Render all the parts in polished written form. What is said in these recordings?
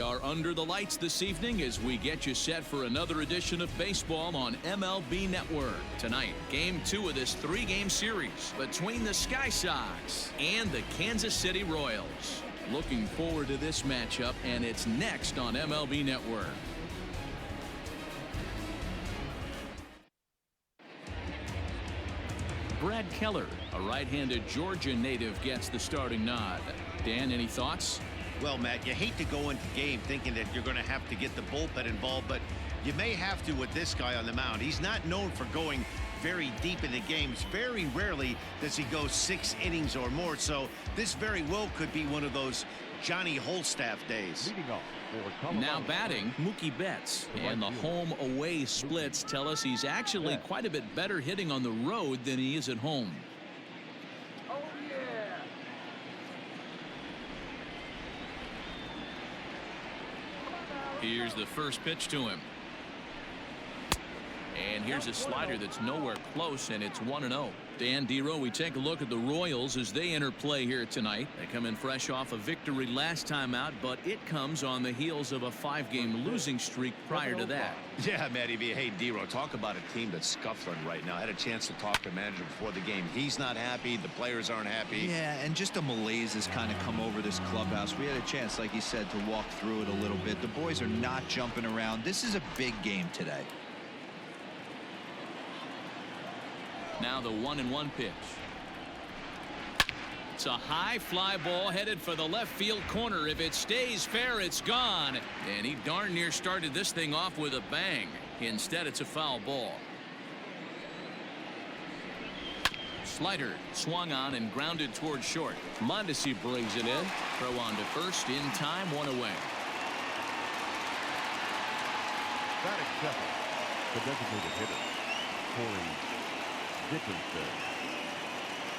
are under the lights this evening as we get you set for another edition of baseball on MLB Network. Tonight, Game 2 of this 3-game series between the Sky Sox and the Kansas City Royals. Looking forward to this matchup, and it's next on MLB Network. Brad Keller, a right-handed Georgia native, gets the starting nod. Dan, any thoughts? Well, Matt, you hate to go into game thinking that you're going to have to get the bullpen involved, but you may have to with this guy on the mound. He's not known for going very deep into games. Very rarely does he go 6 innings or more, so this very well could be one of those Johnny Holstaff days. Now batting, Mookie Betts, and the home-away splits tell us he's actually quite a bit better hitting on the road than he is at home. Here's the first pitch to him. And here's a slider that's nowhere close, and it's 1-0. Dan Dero, we take a look at the Royals as they enter play here tonight. They come in fresh off a victory last time out, but it comes on the heels of a 5-game losing streak prior to that. Yeah, Matty V. Hey, Dero, talk about a team that's scuffling right now. I had a chance to talk to the manager before the game. He's not happy. The players aren't happy. Yeah, and just a malaise has kind of come over this clubhouse. We had a chance, like he said, to walk through it a little bit. The boys are not jumping around. This is a big game today. Now the 1-1 pitch. It's a high fly ball headed for the left field corner. If it stays fair, it's gone. And he darn near started this thing off with a bang. Instead, it's a foul ball. Slider swung on and grounded toward short. Mondesi brings it in. Throw on to first in time, 1 away. Batting second, the designated hitter, Corey Dickerson.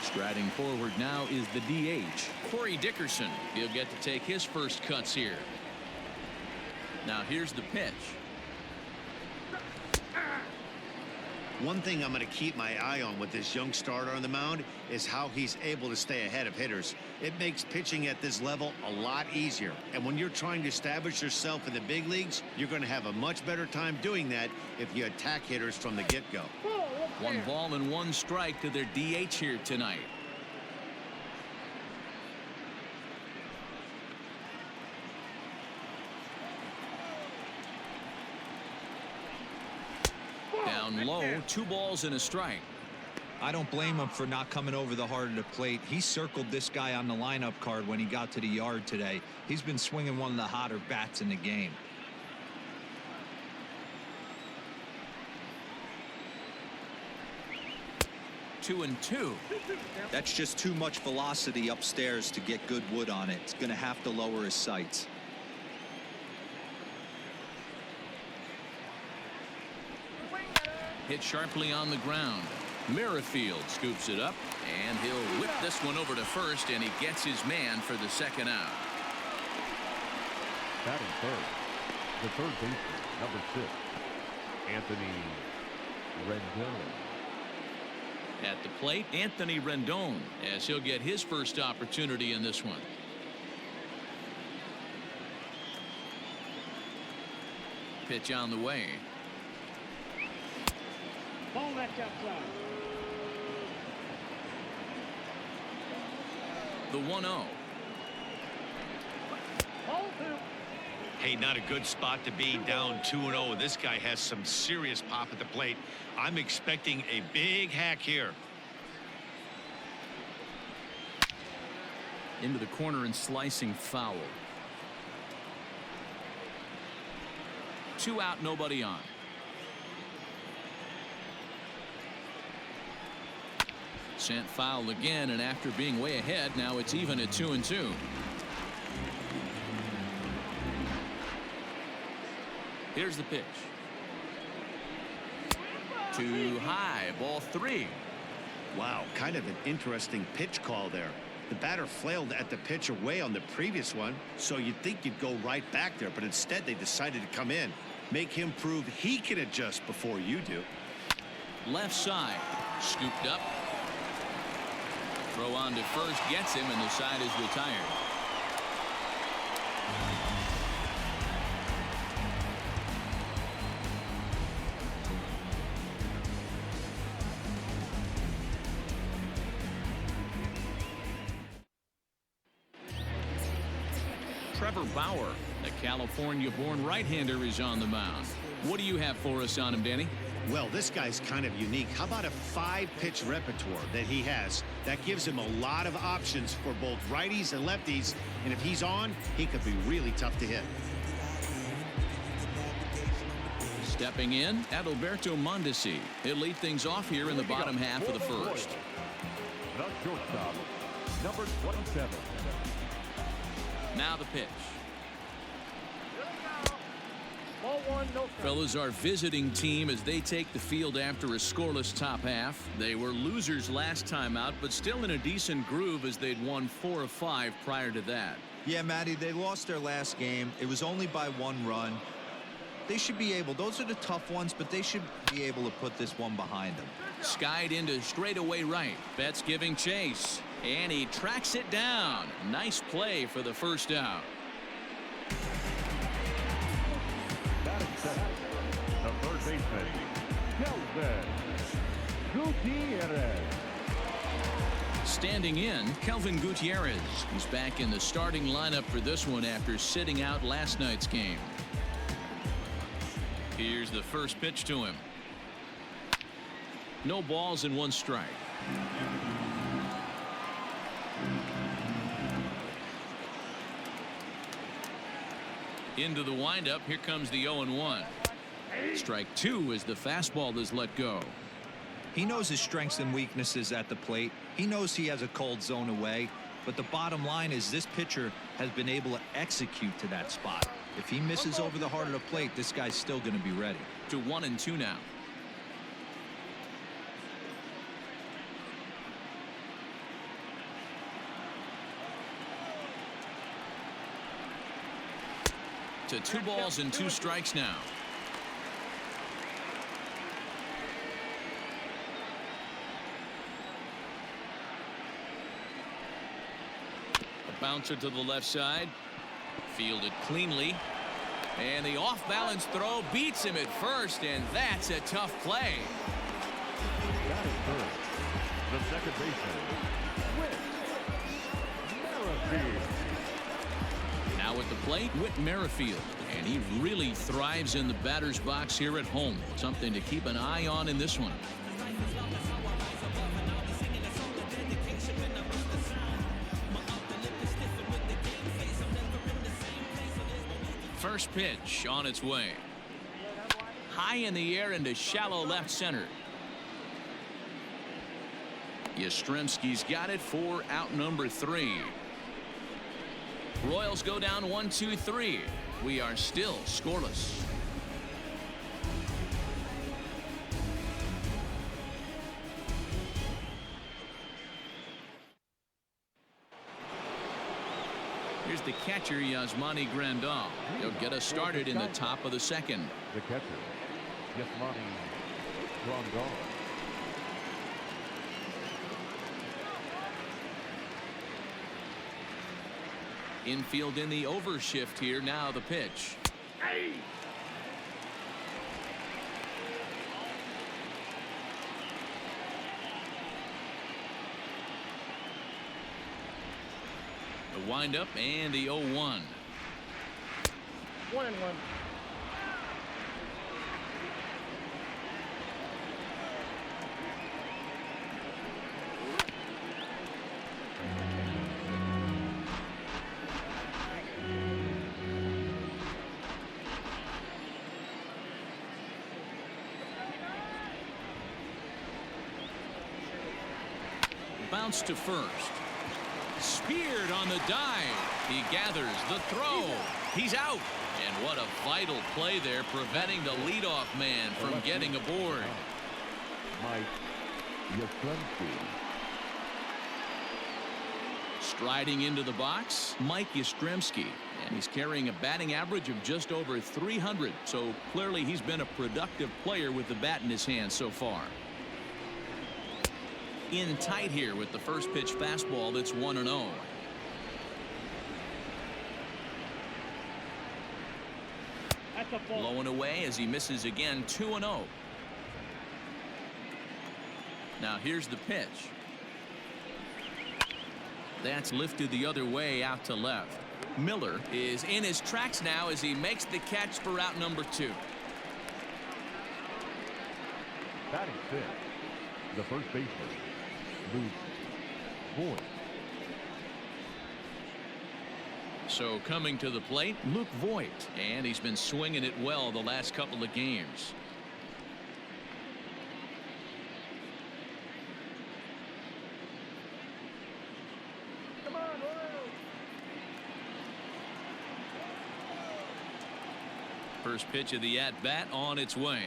Striding forward now is the DH, Corey Dickerson. He'll get to take his first cuts here. Now here's the pitch. One thing I'm going to keep my eye on with this young starter on the mound is how he's able to stay ahead of hitters. It makes pitching at this level a lot easier. And when you're trying to establish yourself in the big leagues, you're going to have a much better time doing that if you attack hitters from the get-go. 1 ball and 1 strike to their DH here tonight. Down low, 2 balls and a strike. I don't blame him for not coming over the heart of the plate. He circled this guy on the lineup card when he got to the yard today. He's been swinging one of the hotter bats in the game. 2-2. That's just too much velocity upstairs to get good wood on it. It's going to have to lower his sights. Hit sharply on the ground. Merrifield scoops it up, and he'll whip this one over to first, and he gets his man for the second out. Batting third, the third baseman, number 6, Anthony Rendon. At the plate, Anthony Rendon, as he'll get his first opportunity in this one. Pitch on the way. Ball left outside. The 1-0. Hey, not a good spot to be, down 2-0. This guy has some serious pop at the plate. I'm expecting a big hack here. Into the corner and slicing foul. 2 out, nobody on. Sent foul again, and after being way ahead, now it's even at 2-2. Here's the pitch. Too high, ball 3. Wow, kind of an interesting pitch call there. The batter flailed at the pitch away on the previous one, so you'd think you'd go right back there, but instead they decided to come in. Make him prove he can adjust before you do. Left side, scooped up. Throw on to first, gets him, and the side is retired. Trevor Bauer, the California-born right-hander, is on the mound. What do you have for us on him, Danny? Well, this guy's kind of unique. How about a 5-pitch repertoire that he has? That gives him a lot of options for both righties and lefties. And if he's on, he could be really tough to hit. Stepping in, Adalberto Mondesi. He'll lead things off here in the bottom half of the first. The shortstop, number 27. Now the pitch. Ball one, no strike. Fellas, our visiting team as they take the field after a scoreless top half. They were losers last time out, but still in a decent groove as they'd won 4 of 5 prior to that. Yeah, Matty, they lost their last game. It was only by 1 run. They should be able, those are the tough ones, but they should be able to put this one behind them. Skied into straightaway right. Betts giving chase. And he tracks it down. Nice play for the first out. Batting second, the third baseman, Kelvin Gutierrez. Standing in, Kelvin Gutierrez. He's back in the starting lineup for this one after sitting out last night's game. Here's the first pitch to him. No balls and 1 strike. Into the windup. Here comes the 0-1. Strike 2 as the fastball is let go. He knows his strengths and weaknesses at the plate. He knows he has a cold zone away. But the bottom line is this pitcher has been able to execute to that spot. If he misses over the heart of the plate, this guy's still going to be ready. To 1-2 now. To 2 balls and 2 strikes now. A bouncer to the left side. Fielded cleanly. And the off-balance throw beats him at first, and that's a tough play. Batting third, the second baseman, Whit Merrifield. Now at the plate, Whit Merrifield, and he really thrives in the batter's box here at home. Something to keep an eye on in this one. First pitch on its way. High in the air into shallow left center. Yastrzemski's got it for out number 3. Royals go down 1-2-3. We are still scoreless. Here's the catcher, Yasmani Grandal. He'll get us started in the top of the second. The catcher, Yasmani Grandal. Infield in the overshift here. Now the pitch. The windup and the 0-1. 1-1. Bounce to first. Speared on the dive. He gathers the throw. He's out. And what a vital play there, preventing the leadoff man from getting aboard. Mike Yastrzemski. Striding into the box, Mike Yastrzemski. And he's carrying a batting average of just over 300. So clearly he's been a productive player with the bat in his hand so far. In tight here with the first pitch fastball that's 1-0. That's a ball. Blowing away as he misses again. 2-0. Now here's the pitch. That's lifted the other way out to left. Miller is in his tracks now as he makes the catch for out number 2. Batting fifth, the first baseman, Luke Voigt. So coming to the plate, Luke Voigt, and he's been swinging it well the last couple of games. First pitch of the at-bat on its way.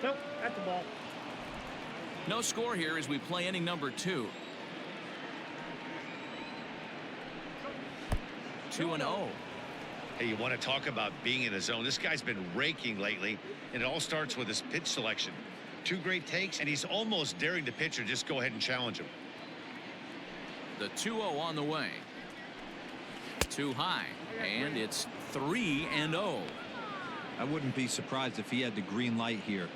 Nope, that's the ball. No score here as we play inning number 2. 2-0. Hey, you want to talk about being in a zone? This guy's been raking lately, and it all starts with his pitch selection. 2 great takes, and he's almost daring the pitcher just go ahead and challenge him. The 2-0 on the way. Too high, and it's 3-0. I wouldn't be surprised if he had the green light here.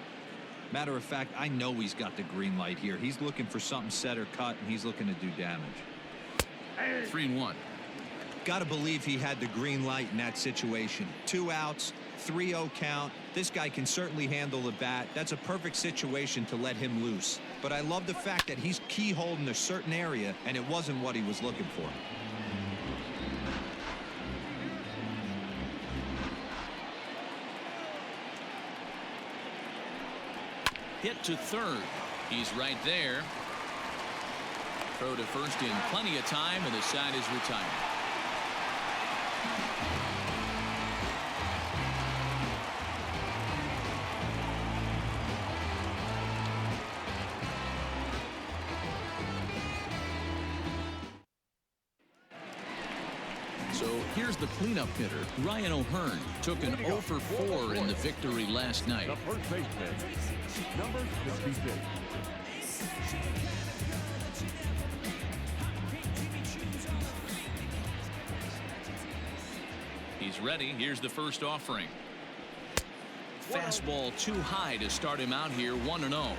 Matter of fact, I know he's got the green light here. He's looking for something set or cut, and he's looking to do damage. 3-1. Got to believe he had the green light in that situation. 2 outs, 3-0 count. This guy can certainly handle the bat. That's a perfect situation to let him loose. But I love the fact that he's keyholed in a certain area, and it wasn't what he was looking for. Hit to third. He's right there. Throw to first in plenty of time, and the side is retired. So here's the cleanup hitter. Ryan O'Hearn took an 0 for 4 in the victory last night. The first baseman, number 66. He's ready. Here's the first offering. Fastball too high to start him out here. 1-0.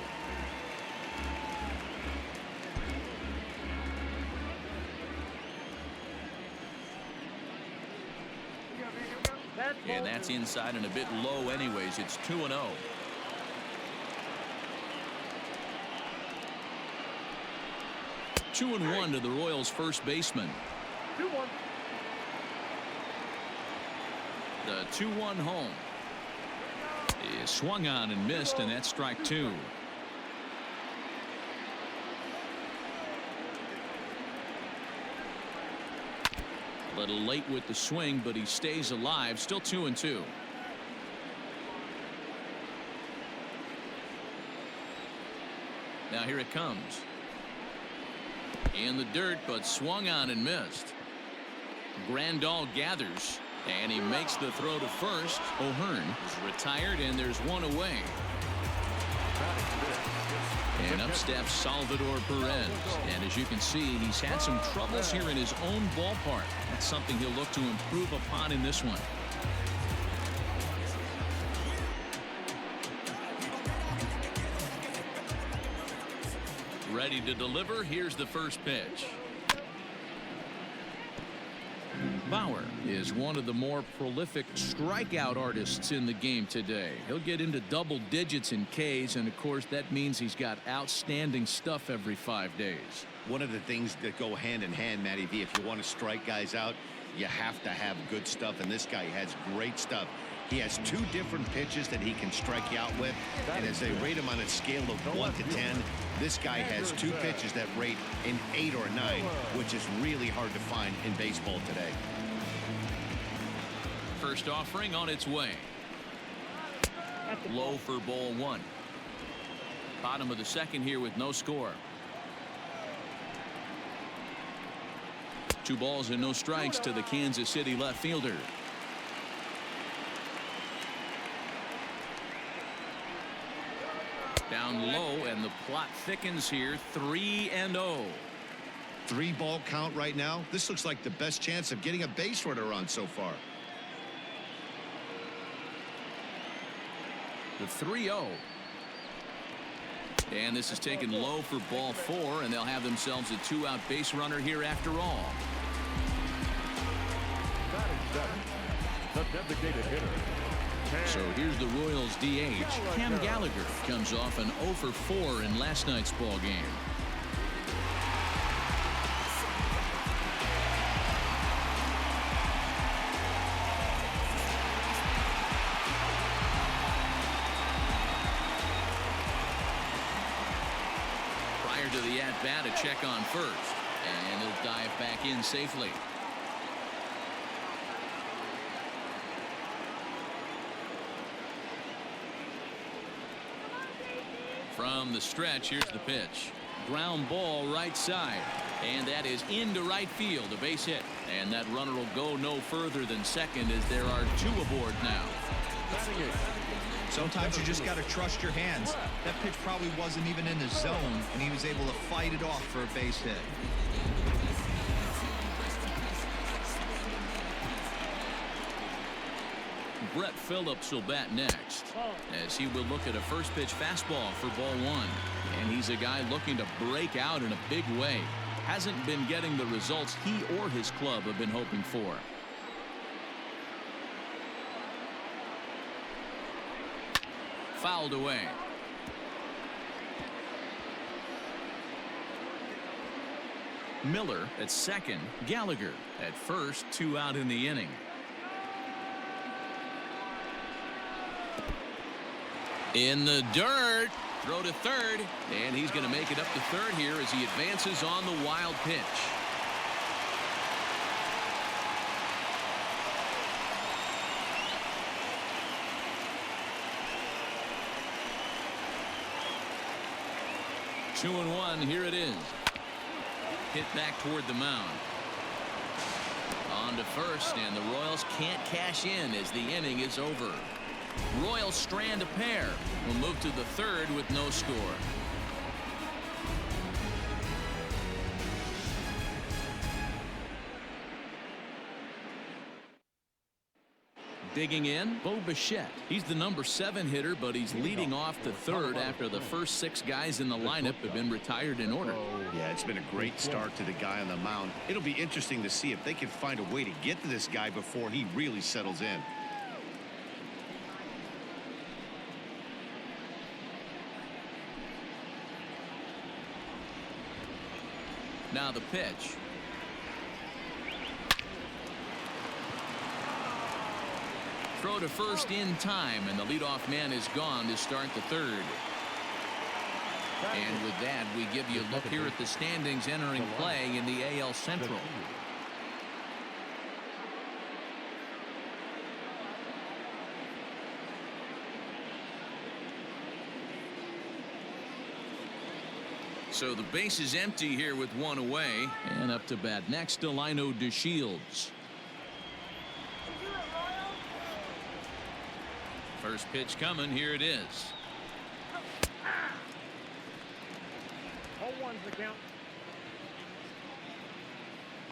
And that's inside and a bit low anyways. It's 2-0. Two and 1 to the Royals' first baseman. 2-1. The 2-1 home is swung on and missed, and that's strike 2. A little late with the swing, but he stays alive. Still 2-2. Now here it comes. In the dirt, but swung on and missed. Grandal gathers, and he makes the throw to first. O'Hearn is retired, and there's one away. And up steps Salvador Perez. And as you can see, he's had some troubles here in his own ballpark. That's something he'll look to improve upon in this one. Ready to deliver. Here's the first pitch. Bauer is one of the more prolific strikeout artists in the game today. He'll get into double digits in Ks, and of course that means he's got outstanding stuff every 5 days. One of the things that go hand in hand, Matty V, if you want to strike guys out, you have to have good stuff, and this guy has great stuff. He has 2 different pitches that he can strike you out with, and as they rate him on a scale of 1 to 10, this guy has 2 pitches that rate an 8 or a 9, which is really hard to find in baseball today. First offering on its way. Low for ball 1. Bottom of the second here with no score. 2 balls and no strikes to the Kansas City left fielder. Down low, and the plot thickens here. 3-0. 3-ball count right now. This looks like the best chance of getting a base runner on so far. The 3-0. And this is taken low for ball 4, and they'll have themselves a 2-out base runner here after all. Batting seventh, the designated hitter. So here's the Royals DH. Cam Gallagher comes off an 0 for 4 in last night's ball game. Prior to the at-bat, a check on first, and he'll dive back in safely. From the stretch, here's the pitch. Ground ball right side. And that is into right field, a base hit. And that runner will go no further than second as there are 2 aboard now. Sometimes you just got to trust your hands. That pitch probably wasn't even in the zone, and he was able to fight it off for a base hit. Brett Phillips will bat next, as he will look at a first pitch fastball for ball 1. And he's a guy looking to break out in a big way. Hasn't been getting the results he or his club have been hoping for. Fouled away. Miller at second. Gallagher at first. 2 out in the inning. In the dirt. Throw to third. And he's going to make it up to third here as he advances on the wild pitch. Two and one. Here it is. Hit back toward the mound. On to first, and the Royals can't cash in as the inning is over. Royals strand a pair. Will move to the third with no score. Digging in, Bo Bichette. He's the number 7 hitter, but he's leading off the third after the first 6 guys in the lineup have been retired in order. Yeah, it's been a great start to the guy on the mound. It'll be interesting to see if they can find a way to get to this guy before he really settles in. Now the pitch. Throw to first in time, and the leadoff man is gone to start the third. And with that, we give you a look here at the standings entering play in the AL Central. So the base is empty here with 1 away, and up to bat next, Delino DeShields. First pitch coming. Here it is. 0-1's the count.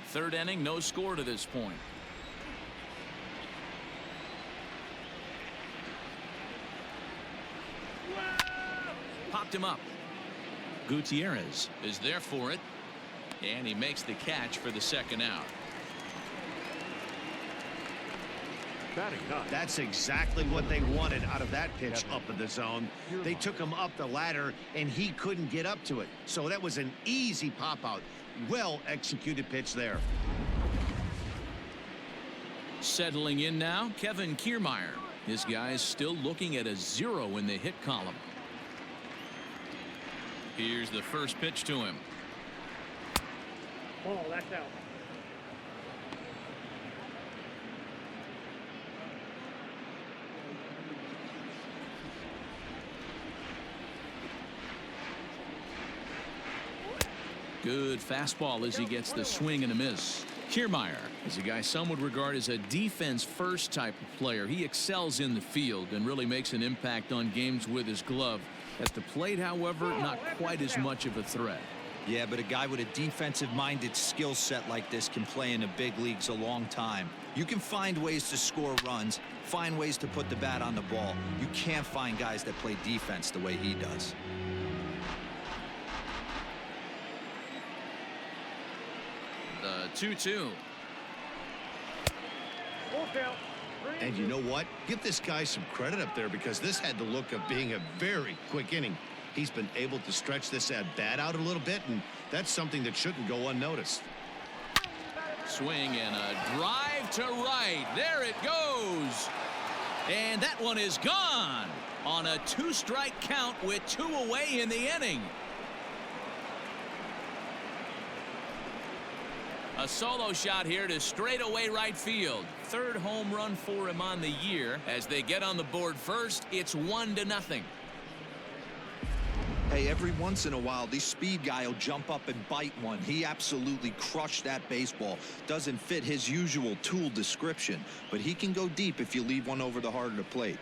Third inning, no score to this point. Popped him up. Gutierrez is there for it, and he makes the catch for the second out. That's exactly what they wanted out of that pitch up in the zone. They took him up the ladder, and he couldn't get up to it. So that was an easy pop out. Well executed pitch there. Settling in now, Kevin Kiermaier. His guy's still looking at a 0 in the hit column. Here's the first pitch to him. Ball, that's out. Good fastball as he gets the swing and a miss. Kiermaier is a guy some would regard as a defense-first type of player. He excels in the field and really makes an impact on games with his glove. At the plate, however, not quite as much of a threat. Yeah, but a guy with a defensive-minded skill set like this can play in the big leagues a long time. You can find ways to score runs, find ways to put the bat on the ball. You can't find guys that play defense the way he does. The 2-2. Full count. And you know what? Give this guy some credit up there because this had the look of being a very quick inning. He's been able to stretch this at bat out a little bit, and that's something that shouldn't go unnoticed. Swing and a drive to right. There it goes. And that one is gone on a 2-strike count with 2 away in the inning. A solo shot here to straightaway right field. 3rd home run for him on the year. As they get on the board first, it's 1-0. Hey, every once in a while, this speed guy will jump up and bite one. He absolutely crushed that baseball. Doesn't fit his usual tool description, but he can go deep if you leave one over the heart of the plate.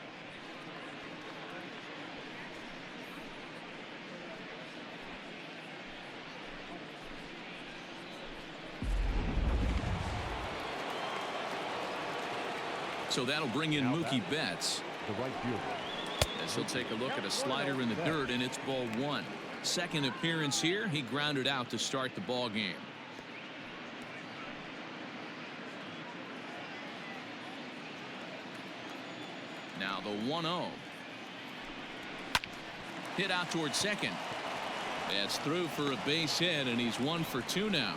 So that'll bring in Mookie Betts. The right fielder. As he'll take a look at a slider in the dirt, and it's ball 1. Second appearance here. He grounded out to start the ball game. Now the 1-0. Hit out towards second. That's through for a base hit, and he's 1 for 2 now.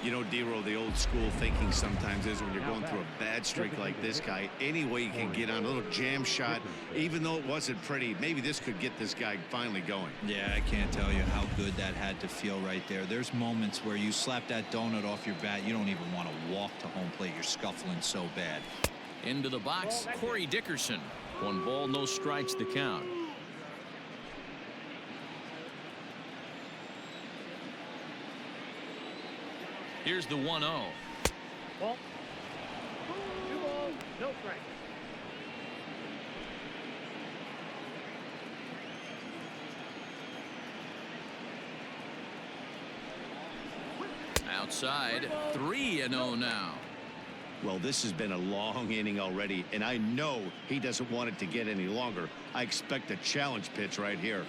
You know, D-Roll, the old school thinking sometimes is when you're going through a bad streak like this guy, any way you can get on a little jam shot, even though it wasn't pretty, maybe this could get this guy finally going. Yeah, I can't tell you how good that had to feel right there. There's moments where you slap that donut off your bat, you don't even want to walk to home plate. You're scuffling so bad. Into the box, Corey Dickerson. 1 ball, no strikes to count. Here's the 1-0. Ball. 2 balls, no strikes. Outside, 3-0 now. Well, this has been a long inning already, and I know he doesn't want it to get any longer. I expect a challenge pitch right here.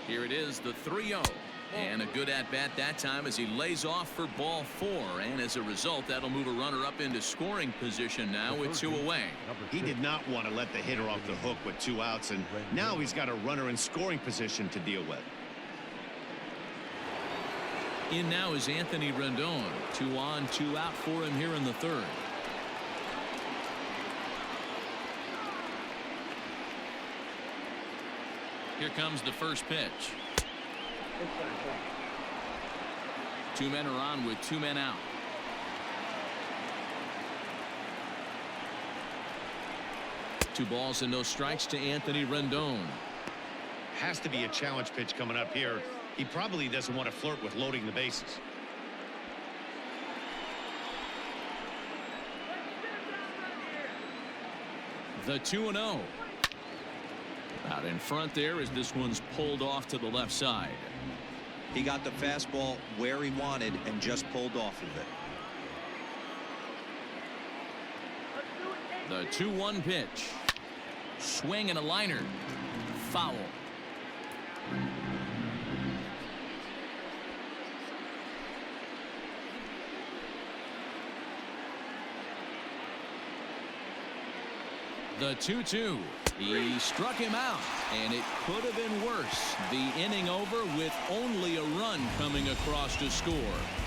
Here it is, the 3-0. And a good at-bat that time as he lays off for ball 4. And as a result, that'll move a runner up into scoring position now with 2 away. He did not want to let the hitter off the hook with 2 outs, and now he's got a runner in scoring position to deal with. In now is Anthony Rendon. 2 on, 2 out for him here in the 3rd. Here comes the first pitch. 2 men are on with 2 men out. Two balls and no strikes to Anthony Rendon. Has to be a challenge pitch coming up here. He probably doesn't want to flirt with loading the bases. The 2-0. Out in front there as this one's pulled off to the left side. He got the fastball where he wanted and just pulled off of it. The 2-1 pitch. Swing and a liner. Foul. The 2-2. He struck him out, and it could have been worse. The inning over with only a run coming across to score.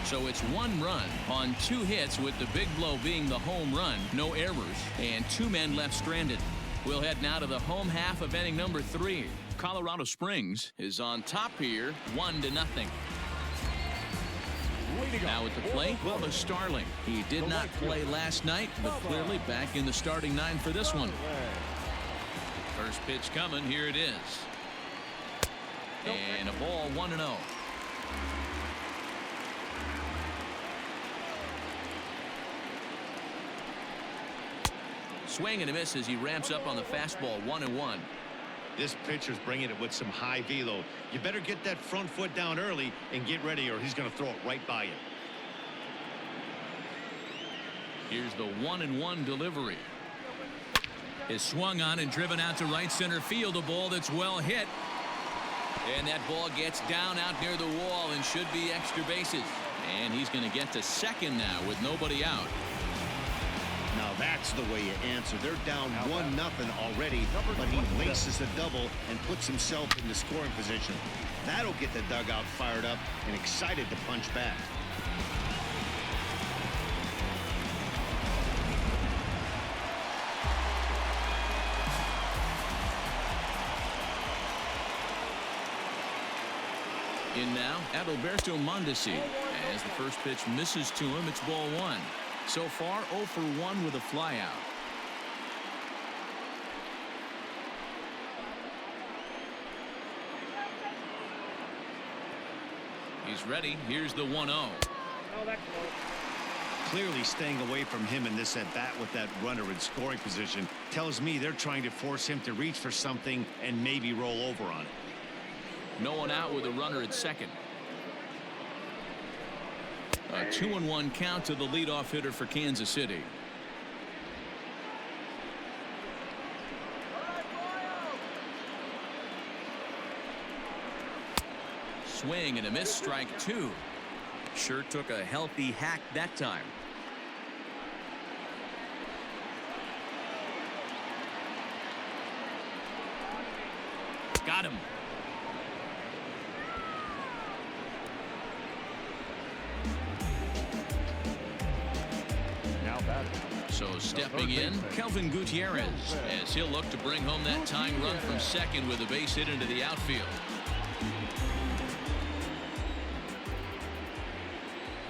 So it's 1 run on 2 hits, with the big blow being the home run. No errors, and 2 men left stranded. We'll head now to the home half of inning number 3. Colorado Springs is on top here, 1-0. Now at the plate, Bubba Starling. He did not play last night, but clearly back in the starting 9 for this one. First pitch coming. Here it is. And a ball, 1-0. Swing and a miss as he ramps up on the fastball, 1-1. This pitcher's bringing it with some high velo. You better get that front foot down early and get ready, or he's going to throw it right by you. Here's the 1-1 delivery. Is swung on and driven out to right center field. A ball that's well hit. And that ball gets down out near the wall and should be extra bases. And he's going to get to second now with nobody out. Now that's the way you answer. They're down 1-0 already, but he laces the double and puts himself in the scoring position. That'll get the dugout fired up and excited to punch back. In now, Adalberto Mondesi. As the first pitch misses to him, it's ball one. So far, 0 for 1 with a flyout. He's ready. Here's the 1-0. Oh, that's close. Clearly staying away from him in this at-bat with that runner in scoring position tells me they're trying to force him to reach for something and maybe roll over on it. No one out with a runner at second. A 2-1 count to the leadoff hitter for Kansas City. Swing and a miss, strike two. Sure took a healthy hack that time. Got him. So stepping in, Kelvin Gutierrez, as he'll look to bring home that tying run from second with a base hit into the outfield.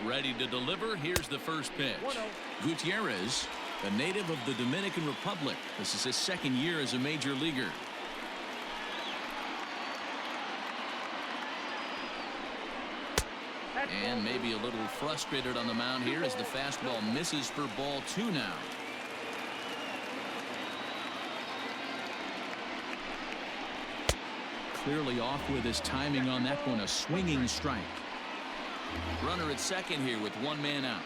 Ready to deliver. Here's the first pitch. Gutierrez, a native of the Dominican Republic. This is his second year as a major leaguer. And maybe a little frustrated on the mound here as the fastball misses for ball two now. Clearly off with his timing on that one. A swinging strike. Runner at second here with one man out.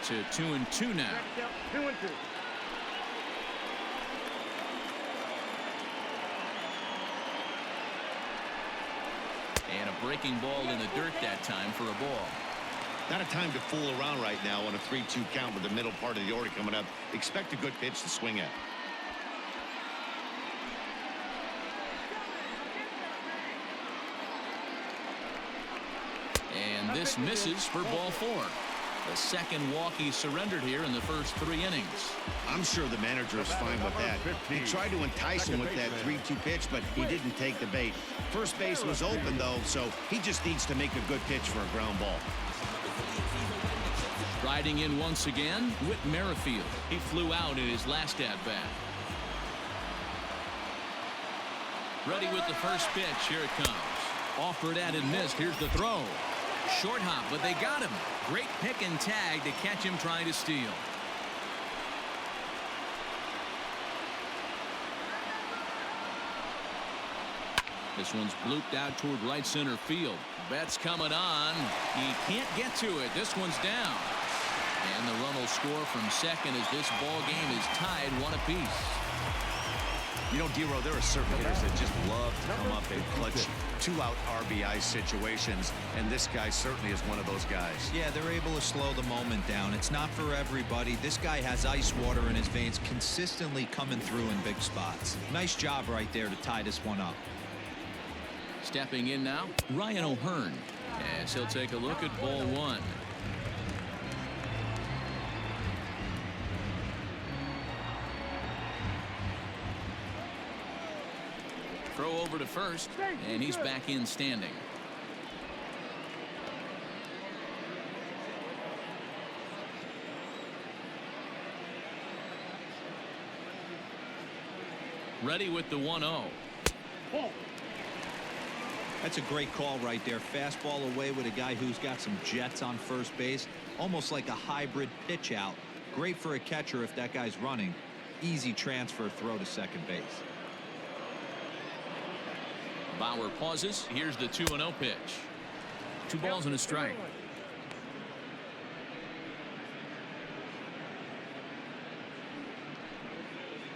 To 2-2 now. 2-2. And a breaking ball in the dirt that time for a ball. Not a time to fool around right now on a 3-2 count with the middle part of the order coming up. Expect a good pitch to swing at. And this misses for ball four. The second walk he surrendered here in the first 3 innings. I'm sure the manager is fine with that. He tried to entice him with that 3-2 pitch, but he didn't take the bait. First base was open, though, so he just needs to make a good pitch for a ground ball. Riding in once again, Whit Merrifield. He flew out in his last at-bat. Ready with the first pitch. Here it comes. Offered at and missed. Here's the throw. Short hop, but they got him. Great pick and tag to catch him trying to steal. This one's blooped out toward right center field. Betts coming on. He can't get to it. This one's down. And the run will score from second as this ball game is tied 1 apiece. You know, D-Row, there are certain hitters that just love to come up in clutch 2-out RBI situations, and this guy certainly is one of those guys. Yeah, they're able to slow the moment down. It's not for everybody. This guy has ice water in his veins, consistently coming through in big spots. Nice job right there to tie this one up. Stepping in now, Ryan O'Hearn, as he'll take a look at ball one. Throw over to first, and he's back in standing. Ready with the 1-0. That's a great call right there. Fastball away with a guy who's got some jets on first base. Almost like a hybrid pitch out. Great for a catcher if that guy's running. Easy transfer throw to second base. Bauer pauses. Here's the 2-0 pitch. 2 balls and a strike.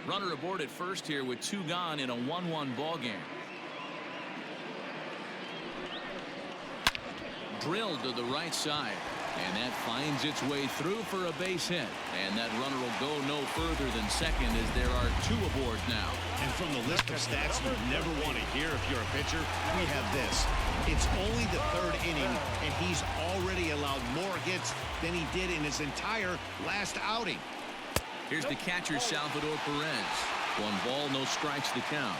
Runner aboard at first here with 2 gone in a 1-1 ball game. Drilled to the right side, and that finds its way through for a base hit. And that runner will go no further than second as there are 2 aboard now. And from the list of stats you'd never want to hear if you're a pitcher, we have this. It's only the 3rd inning, and he's already allowed more hits than he did in his entire last outing. Here's the catcher, Salvador Perez. 1 ball, no strikes to count.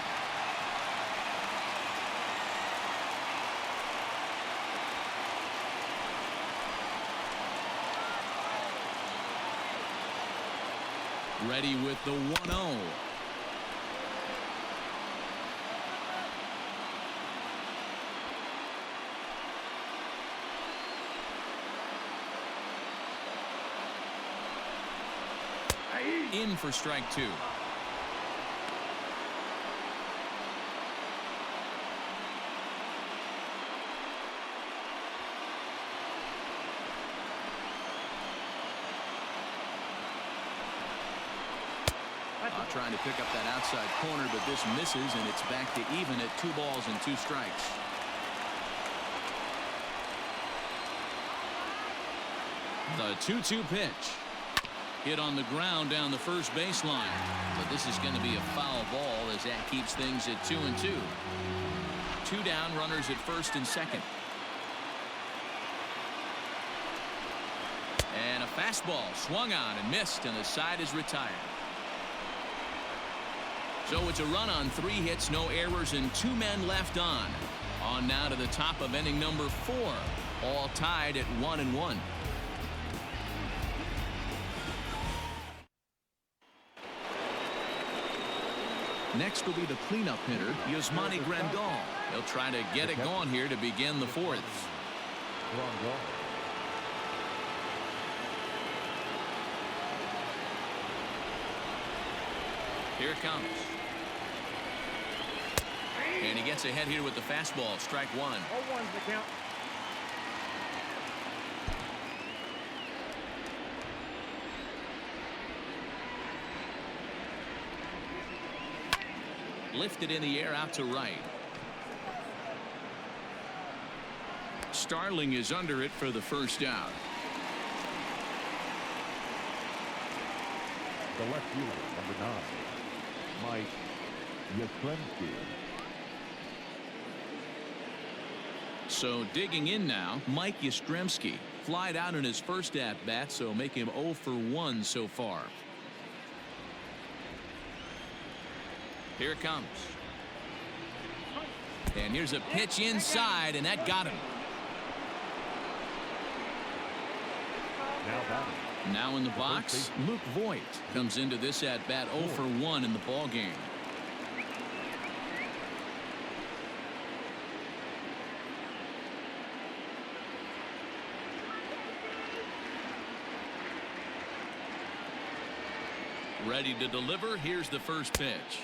Ready with the 1-0. In for strike 2. Trying to pick up that outside corner, but this misses, and it's back to even at 2 balls and 2 strikes. The 2-2 pitch. Hit on the ground down the first baseline. But this is going to be a foul ball as that keeps things at 2-2. 2 down, runners at first and second. And a fastball swung on and missed, and the side is retired. So it's a run on 3 hits, no errors, and 2 men left on. On now to the top of inning number 4. All tied at 1-1. Next will be the cleanup hitter, Yasmani Grandal. He'll try to get it going here to begin the 4th. Here it comes. And he gets ahead here with the fastball. Strike 1. 0-1's the count. Lifted in the air out to right. Starling is under it for the first out. The left fielder, number 9, Mike Yastrzemski. So digging in now, Mike Yastrzemski. Flied out in his first at-bat, so make him 0 for 1 so far. Here it comes. And here's a pitch inside, and that got him. Now batting. Now in the box, Luke Voigt comes into this at-bat 0 for 1 in the ball game. Ready to deliver. Here's the first pitch.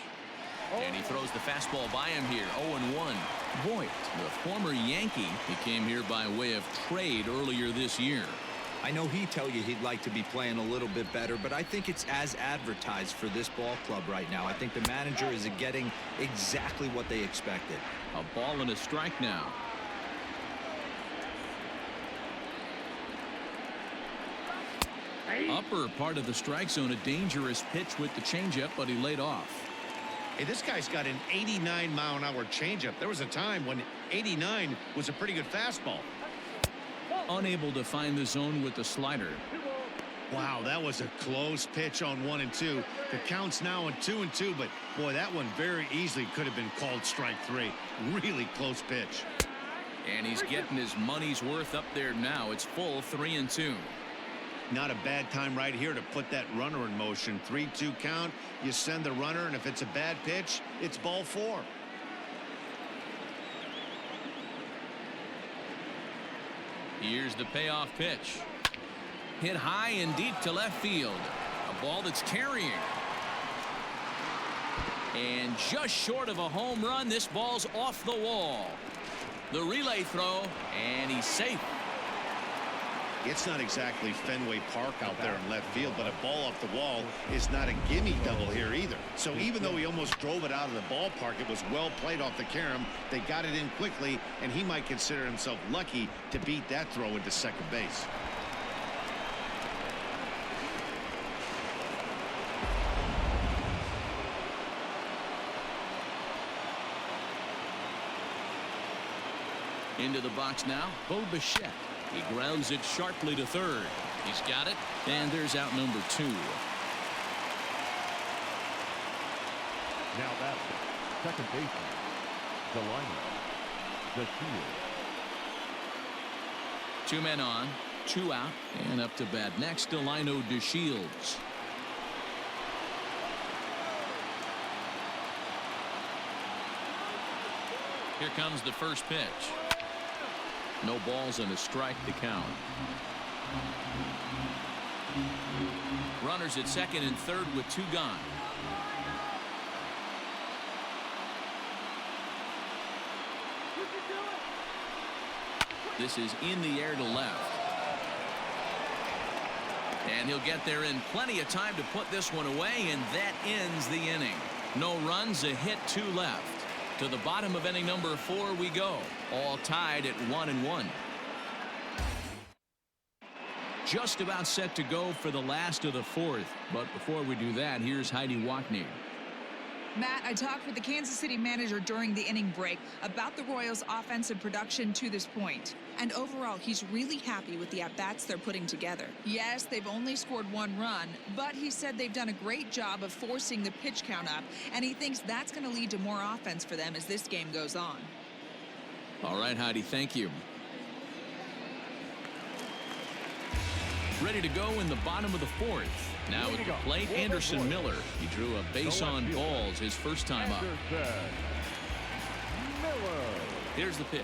And he throws the fastball by him here. 0-1. Voigt, the former Yankee, he came here by way of trade earlier this year. I know he'd tell you he'd like to be playing a little bit better, but I think it's as advertised for this ball club right now. I think the manager is getting exactly what they expected. A ball and a strike now. Upper part of the strike zone, a dangerous pitch with the changeup, but he laid off. Hey, this guy's got an 89-mile-an-hour changeup. There was a time when 89 was a pretty good fastball. Unable to find the zone with the slider. Wow, that was a close pitch on 1 and 2. The count's now on 2 and 2, but boy, that one very easily could have been called strike 3. Really close pitch. And he's getting his money's worth up there now. It's full 3 and 2. Not a bad time right here to put that runner in motion. 3-2 count. You send the runner, and if it's a bad pitch, it's ball 4. Here's the payoff pitch. Hit high and deep to left field. A ball that's carrying. And just short of a home run, this ball's off the wall. The relay throw, and he's safe. It's not exactly Fenway Park out there in left field, but a ball off the wall is not a gimme double here either. So even though he almost drove it out of the ballpark, it was well played off the carom. They got it in quickly, and he might consider himself lucky to beat that throw into second base. Into the box now, Bo Bichette. He grounds it sharply to third. He's got it, and there's out number 2. Now that's second baseman, Delino. The field. 2 men on, 2 out, and up to bat next, Delino DeShields. Here comes the first pitch. No balls and a strike to count. Runners at second and third with 2 gone. This is in the air to left. And he'll get there in plenty of time to put this one away, and that ends the inning. No runs, a hit, 2 left. To the bottom of inning number 4 we go, all tied at 1-1. Just about set to go for the last of the 4th, but before we do that, here's Heidi Wackney. Matt, I talked with the Kansas City manager during the inning break about the Royals' offensive production to this point. And overall, he's really happy with the at-bats they're putting together. Yes, they've only scored 1 run, but he said they've done a great job of forcing the pitch count up, and he thinks that's going to lead to more offense for them as this game goes on. All right, Heidi, thank you. Ready to go in the bottom of the 4th. Now at the plate, Anderson Miller. He drew a base on balls his first time up. Here's the pitch.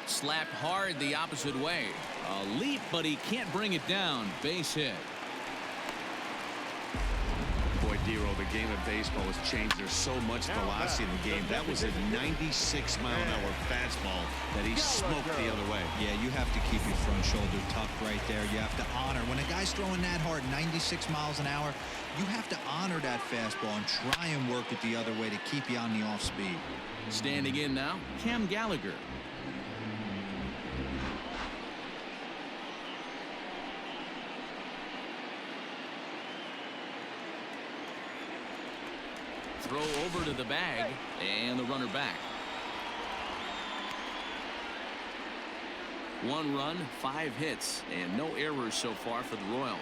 Slapped hard the opposite way. A leap, but he can't bring it down. Base hit. Boy, Dero, the game of baseball has changed. There's so much velocity in the game. That was a 96-mile-an-hour fastball that he smoked the other way. Yeah, you have to keep your front shoulder tucked right there. You have to honor. When a guy's throwing that hard, 96 miles an hour, you have to honor that fastball and try and work it the other way to keep you on the off speed. Standing in now, Cam Gallagher. Throw over to the bag, and the runner back. 1 run, 5 hits, and no errors so far for the Royals.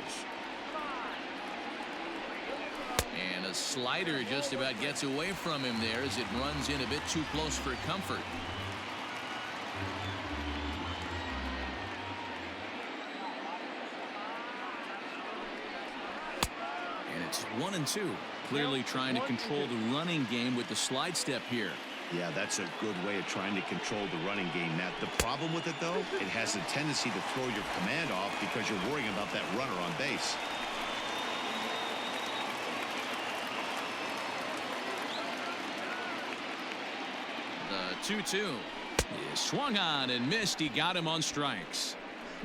And a slider just about gets away from him there as it runs in a bit too close for comfort. And it's 1-2. Clearly trying to control the running game with the slide step here. Yeah, that's a good way of trying to control the running game, Matt. The problem with it, though, it has a tendency to throw your command off because you're worrying about that runner on base. The 2-2 is swung on and missed. He got him on strikes.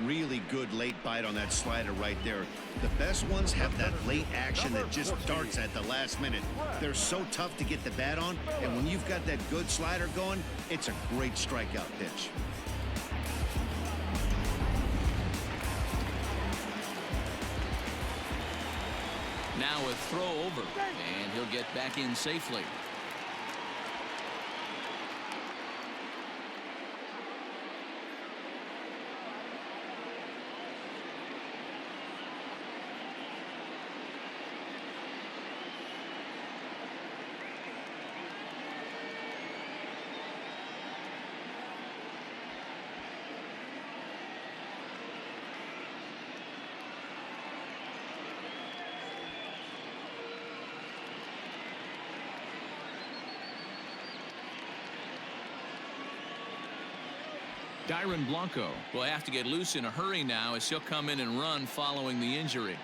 Really good late bite on that slider right there. The best ones have that late action that just darts at the last minute. They're so tough to get the bat on, and when you've got that good slider going, it's a great strikeout pitch. Now a throw over, and he'll get back in safely. Dyron Blanco will have to get loose in a hurry now as he'll come in and run following the injury.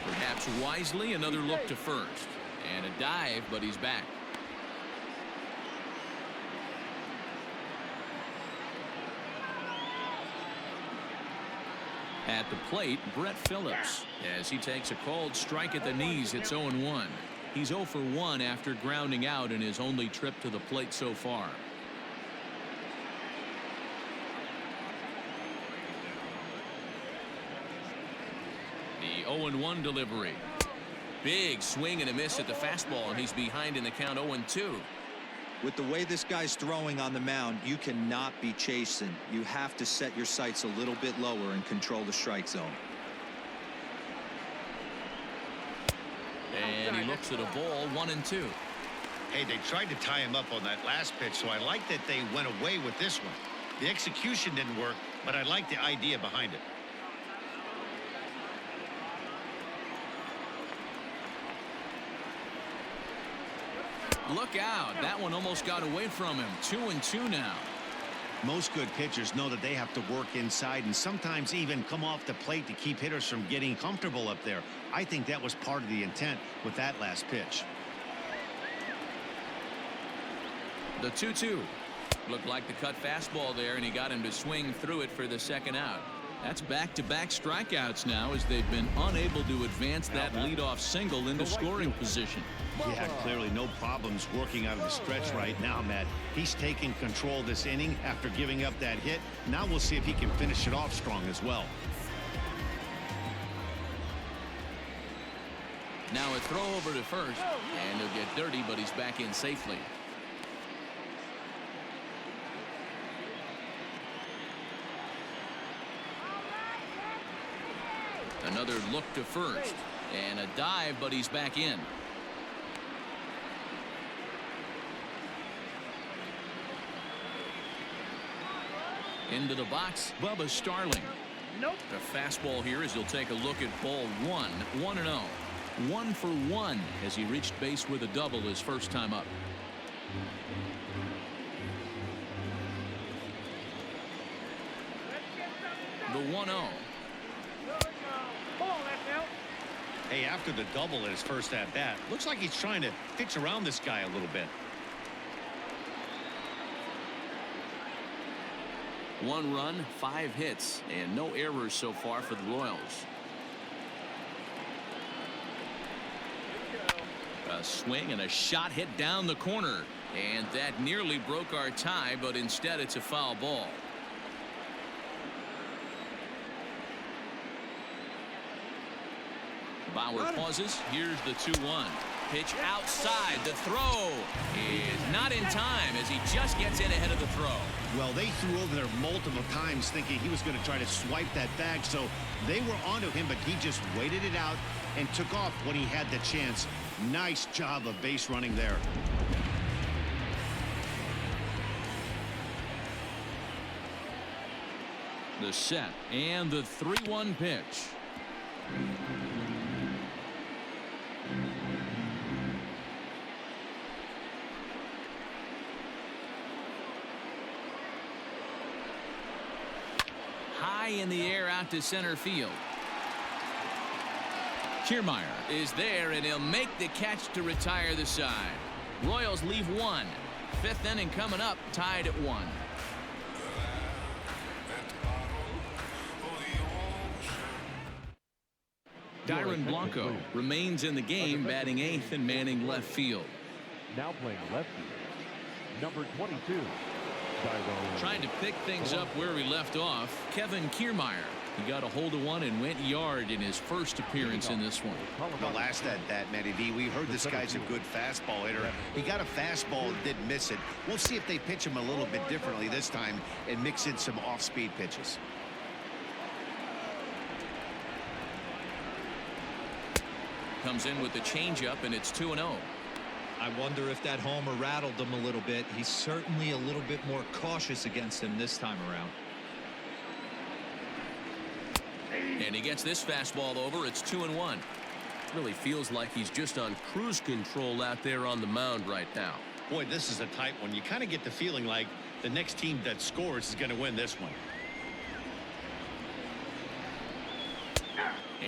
Perhaps wisely, another look to first. And a dive, but he's back. At the plate, Brett Phillips, as he takes a called strike at the knees. It's 0-1. He's 0 for 1 after grounding out in his only trip to the plate so far. The 0-1 delivery. Big swing and a miss at the fastball, and he's behind in the count 0-2. With the way this guy's throwing on the mound, you cannot be chasing. You have to set your sights a little bit lower and control the strike zone. And he looks at a ball, 1-2. Hey, they tried to tie him up on that last pitch, so I like that they went away with this one. The execution didn't work, but I like the idea behind it. Look out. That one almost got away from him. 2-2 now. Most good pitchers know that they have to work inside and sometimes even come off the plate to keep hitters from getting comfortable up there. I think that was part of the intent with that last pitch. The 2-2. Looked like the cut fastball there, and he got him to swing through it for the second out. That's back-to-back strikeouts now as they've been unable to advance that leadoff single into scoring position. Yeah, clearly no problems working out of the stretch right now, Matt. He's taking control this inning after giving up that hit. Now we'll see if he can finish it off strong as well. Now a throw over to first, and he'll get dirty, but he's back in safely. Another look to first, and a dive, but he's back in. Into the box, Bubba Starling. Nope. The fastball here as he'll take a look at ball 1, 1-0. 1 for 1 as he reached base with a double his first time up. The 1-0. Hey, after the double in his first at bat, looks like he's trying to pitch around this guy a little bit. 1 run, 5 hits, and no errors so far for the Royals. A swing and a shot hit down the corner, and that nearly broke our tie, but instead it's a foul ball. Bauer pauses. Here's the 2-1. Pitch outside. The throw is not in time as he just gets in ahead of the throw. Well, they threw over there multiple times thinking he was going to try to swipe that bag, so they were onto him, but he just waited it out and took off when he had the chance. Nice job of base running there. The set and the 3-1 pitch. High in the air out to center field. Kiermaier is there, and he'll make the catch to retire the side. Royals leave 1. 5th inning coming up, tied at 1. Dyron Blanco remains in the game, batting 8th and manning left field. Now playing left field, number 22. Trying to pick things up where we left off, Kevin Kiermaier. He got a hold of one and went yard in his first appearance in this one. The last at that, Matty V, we heard this guy's a good fastball hitter. He got a fastball and didn't miss it. We'll see if they pitch him a little bit differently this time and mix in some off-speed pitches. Comes in with the changeup, and it's 2-0. I wonder if that homer rattled him a little bit. He's certainly a little bit more cautious against him this time around. And he gets this fastball over. It's 2-1. Really feels like he's just on cruise control out there on the mound right now. Boy, this is a tight one. You kind of get the feeling like the next team that scores is going to win this one.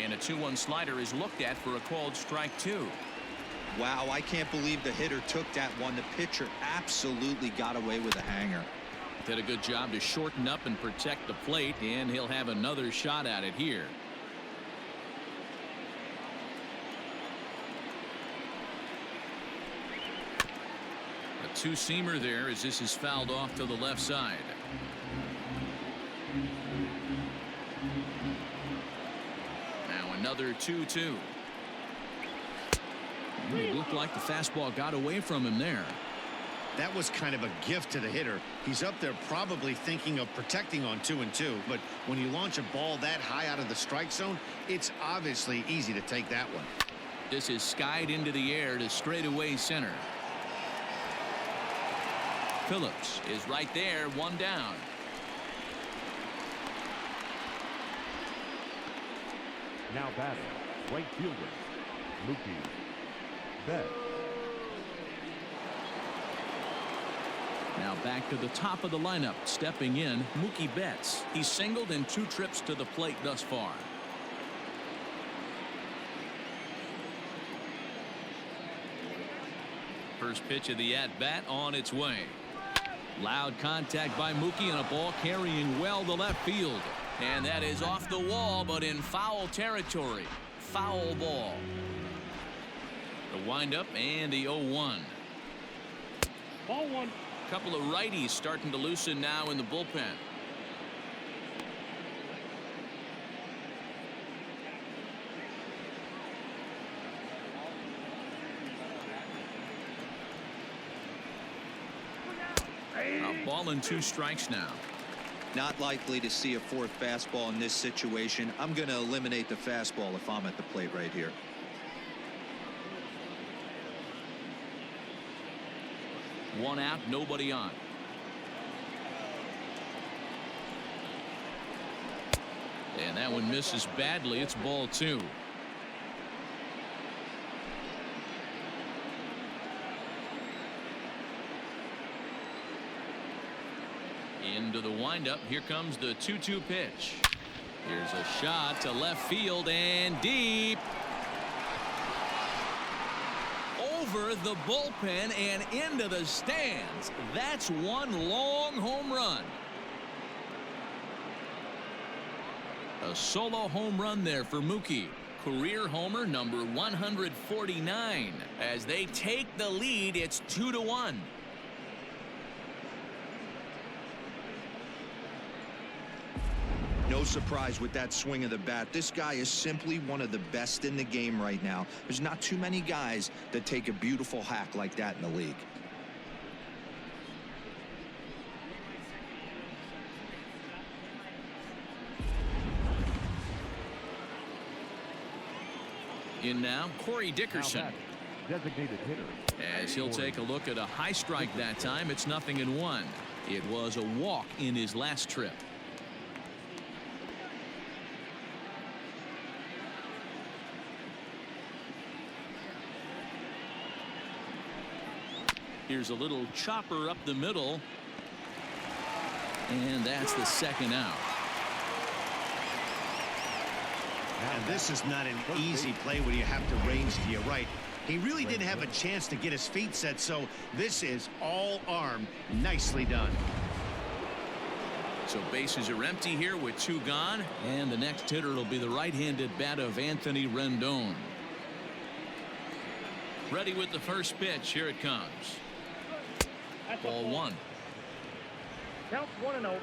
And a 2-1 slider is looked at for a called strike 2. Wow, I can't believe the hitter took that one. The pitcher absolutely got away with a hanger. Did a good job to shorten up and protect the plate, and he'll have another shot at it here. A two-seamer there as this is fouled off to the left side. Now another 2-2. It looked like the fastball got away from him there. That was kind of a gift to the hitter. He's up there probably thinking of protecting on 2-2, but when you launch a ball that high out of the strike zone, it's obviously easy to take that one. This is skied into the air to straightaway center. Phillips is right there, one down. Now batting, right fielder, Mookie Betts. Now back to the top of the lineup, stepping in, Mookie Betts. He's singled in 2 trips to the plate thus far. First pitch of the at-bat on its way. Loud contact by Mookie and a ball carrying well to left field. And that is off the wall, but in foul territory. Foul ball. The windup and the 0-1. Ball one. Couple of righties starting to loosen now in the bullpen. A ball and 2 strikes now. Not likely to see a 4th fastball in this situation. I'm going to eliminate the fastball if I'm at the plate right here. One out, nobody on. And that one misses badly. It's ball 2. Into the windup. Here comes the 2-2 pitch. Here's a shot to left field and deep. Over the bullpen and into the stands. That's one long home run. A solo home run there for Mookie. Career homer number 149. As they take the lead, it's 2-1. No surprise with that swing of the bat. This guy is simply one of the best in the game right now. There's not too many guys that take a beautiful hack like that in the league. In now, Corey Dickerson. Designated hitter. As he'll take a look at a high strike that time, it's 0-1. It was a walk in his last trip. Here's a little chopper up the middle. And that's the 2nd out. And this is not an easy play when you have to range to your right. He really didn't have a chance to get his feet set, so this is all arm. Nicely done. So bases are empty here with 2 gone, and the next hitter will be the right-handed bat of Anthony Rendon. Ready with the first pitch. Here it comes. Ball 1. Count 1-0.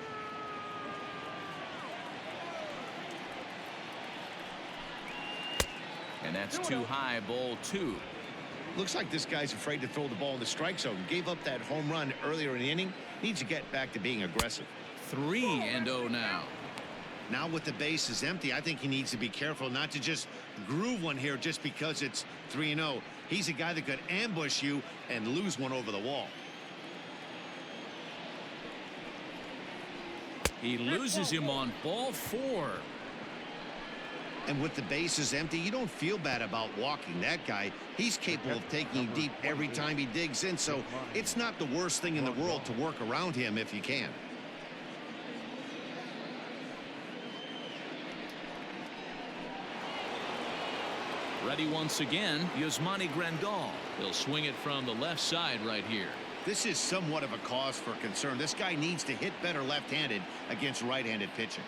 And that's too high. Ball 2. Looks like this guy's afraid to throw the ball in the strike zone. Gave up that home run earlier in the inning. Needs to get back to being aggressive. 3-0 now. Now with the bases empty, I think he needs to be careful not to just groove one here just because it's 3-0. He's a guy that could ambush you and lose one over the wall. He loses him on ball 4. And with the bases empty, you don't feel bad about walking that guy. He's capable of taking you deep every time he digs in, so it's not the worst thing in the world to work around him if you can. Ready once again, Yasmani Grandal. He'll swing it from the left side right here. This is somewhat of a cause for concern. This guy needs to hit better left-handed against right-handed pitching.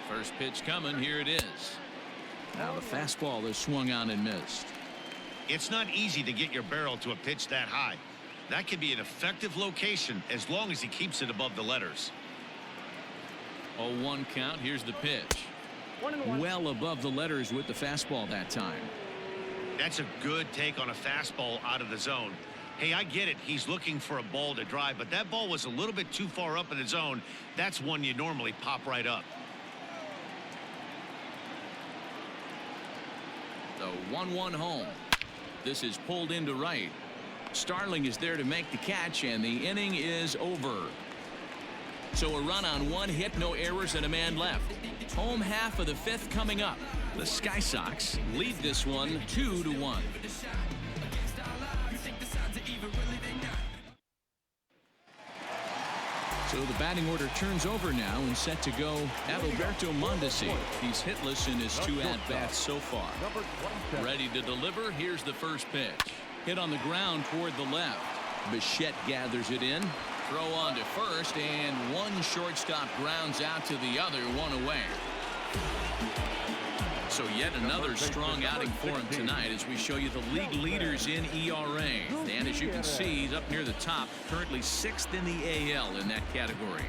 First pitch coming. Here it is. Now the fastball is swung on and missed. It's not easy to get your barrel to a pitch that high. That can be an effective location as long as he keeps it above the letters. 0-1 count. Here's the pitch. Well above the letters with the fastball that time. That's a good take on a fastball out of the zone. Hey, I get it. He's looking for a ball to drive, but that ball was a little bit too far up in the zone. That's one you normally pop right up. The 1-1 home. This is pulled into right. Starling is there to make the catch, and the inning is over. So a run on one hit, no errors, and a man left. Home half of the fifth coming up. The Sky Sox lead this one 2-1. So the batting order turns over now and set to go Adalberto Mondesi. He's hitless in his 2 at-bats so far. Ready to deliver. Here's the first pitch. Hit on the ground toward the left. Bichette gathers it in. Throw on to first, and one shortstop grounds out to the other, one away. So yet another strong outing for him tonight as we show you the league leaders in ERA. And as you can see, he's up near the top, currently 6th in the AL in that category.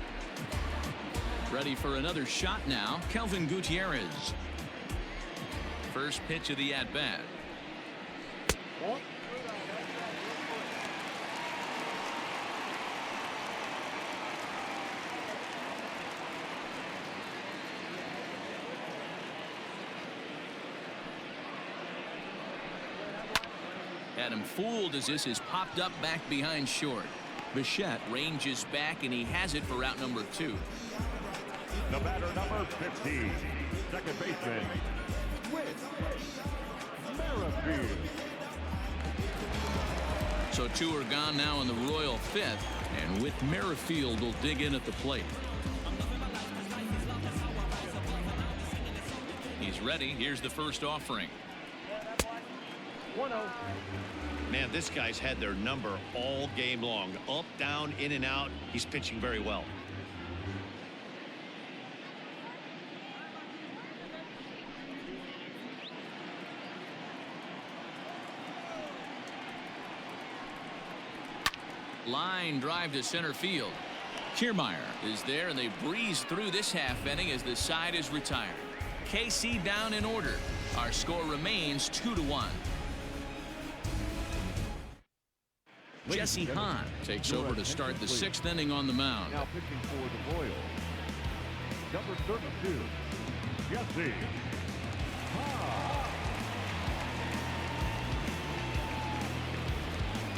Ready for another shot now, Kelvin Gutierrez. First pitch of the at-bat. Had him fooled as this is popped up back behind short. Bichette ranges back, and he has it for out number 2. The batter number 15, second baseman, Merrifield. So 2 are gone now in the Royal 5th, and with Merrifield will dig in at the plate. He's ready. Here's the first offering. 1-0. Man, this guy's had their number all game long. Up, down, in and out. He's pitching very well. Line drive to center field. Kiermaier is there, and they breeze through this half inning as the side is retired. KC down in order. Our score remains 2-1. Jesse Hahn takes over to start the 6th inning on the mound. Now pitching for the Royals, number 32, Jesse Hahn.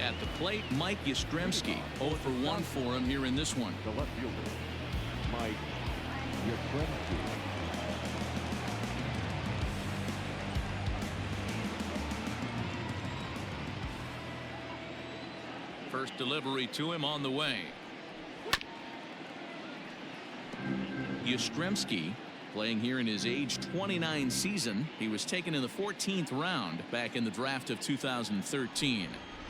At the plate, Mike Yastrzemski. 0 for 1 for him here in this one. The left fielder, Mike Yastrzemski. First delivery to him on the way. Yastrzemski playing here in his age 29 season. He was taken in the 14th round back in the draft of 2013.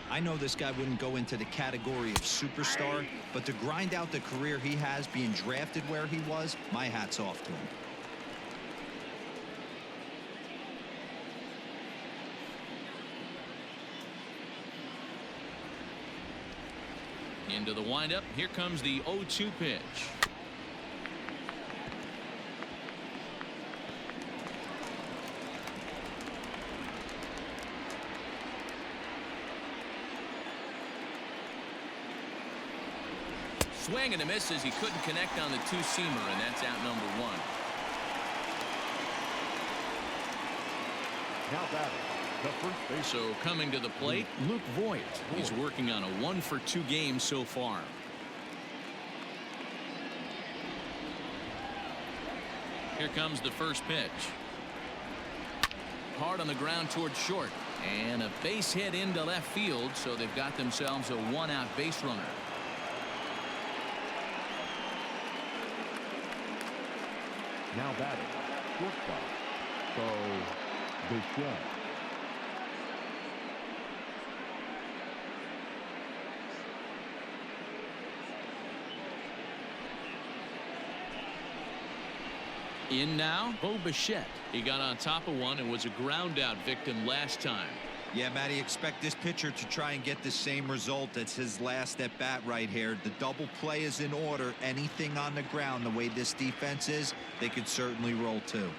I know this guy wouldn't go into the category of superstar, but to grind out the career he has being drafted where he was, my hat's off to him. Into the windup. Here comes the 0-2 pitch. Swing and a miss as he couldn't connect on the 2-seamer, and that's out number 1. Now batting, the first base. So coming to the plate, Luke Voigt. He's working on a 1-for-2 game so far. Here comes the first pitch. Hard on the ground towards short, and a base hit into left field, so they've got themselves a 1-out base runner. Now batting, shortstop, Bo Bichette. In now, Bo Bichette. He got on top of one and was a ground out victim last time. Yeah, Matty, expect this pitcher to try and get the same result. That's his last at bat right here. The double play is in order. Anything on the ground, the way this defense is, they could certainly roll too.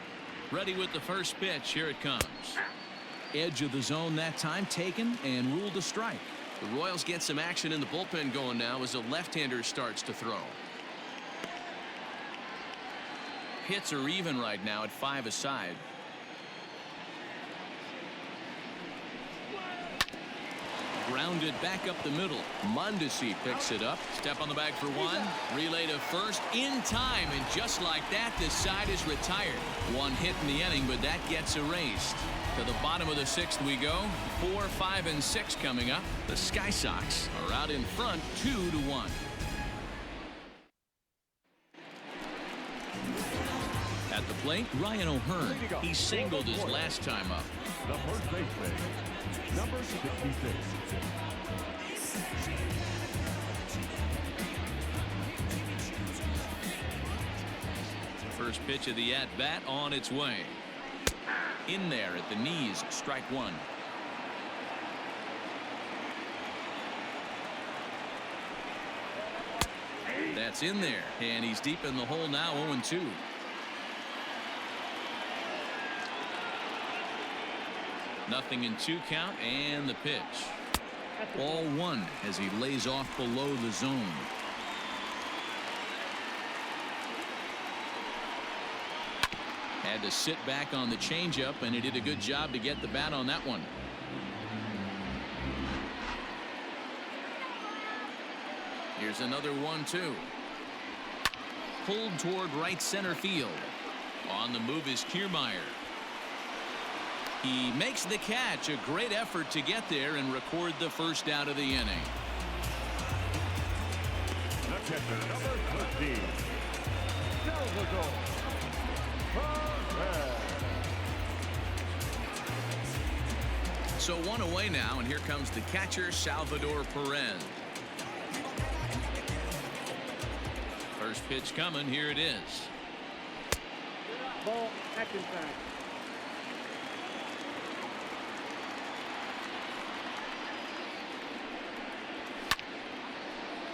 Ready with the first pitch. Here it comes. Edge of the zone that time taken and ruled a strike. The Royals get some action in the bullpen going now as a left-hander starts to throw. Hits are even right now at 5 aside. Grounded back up the middle. Mondesi picks it up. Step on the bag for one. Relay to first in time, and just like that, the side is retired. One hit in the inning, but that gets erased. To the bottom of the 6th we go. 4, 5, and 6 coming up. The Sky Sox are out in front 2-1. At the plate, Ryan O'Hearn. He singled his last time up. The first baseman, number 66. First pitch of the at-bat on its way. In there at the knees, strike one. That's in there, and he's deep in the hole now, 0-2. Nothing in 2 count, and the pitch. Ball 1 as he lays off below the zone. Had to sit back on the changeup, and he did a good job to get the bat on that one. Here's another 1-2. Pulled toward right center field. On the move is Kiermaier. He makes the catch. A great effort to get there and record the first out of the inning. The catcher, number 13. Salvador Perez. So one away now, and here comes the catcher, Salvador Perez. First pitch coming. Here it is. Ball, action time.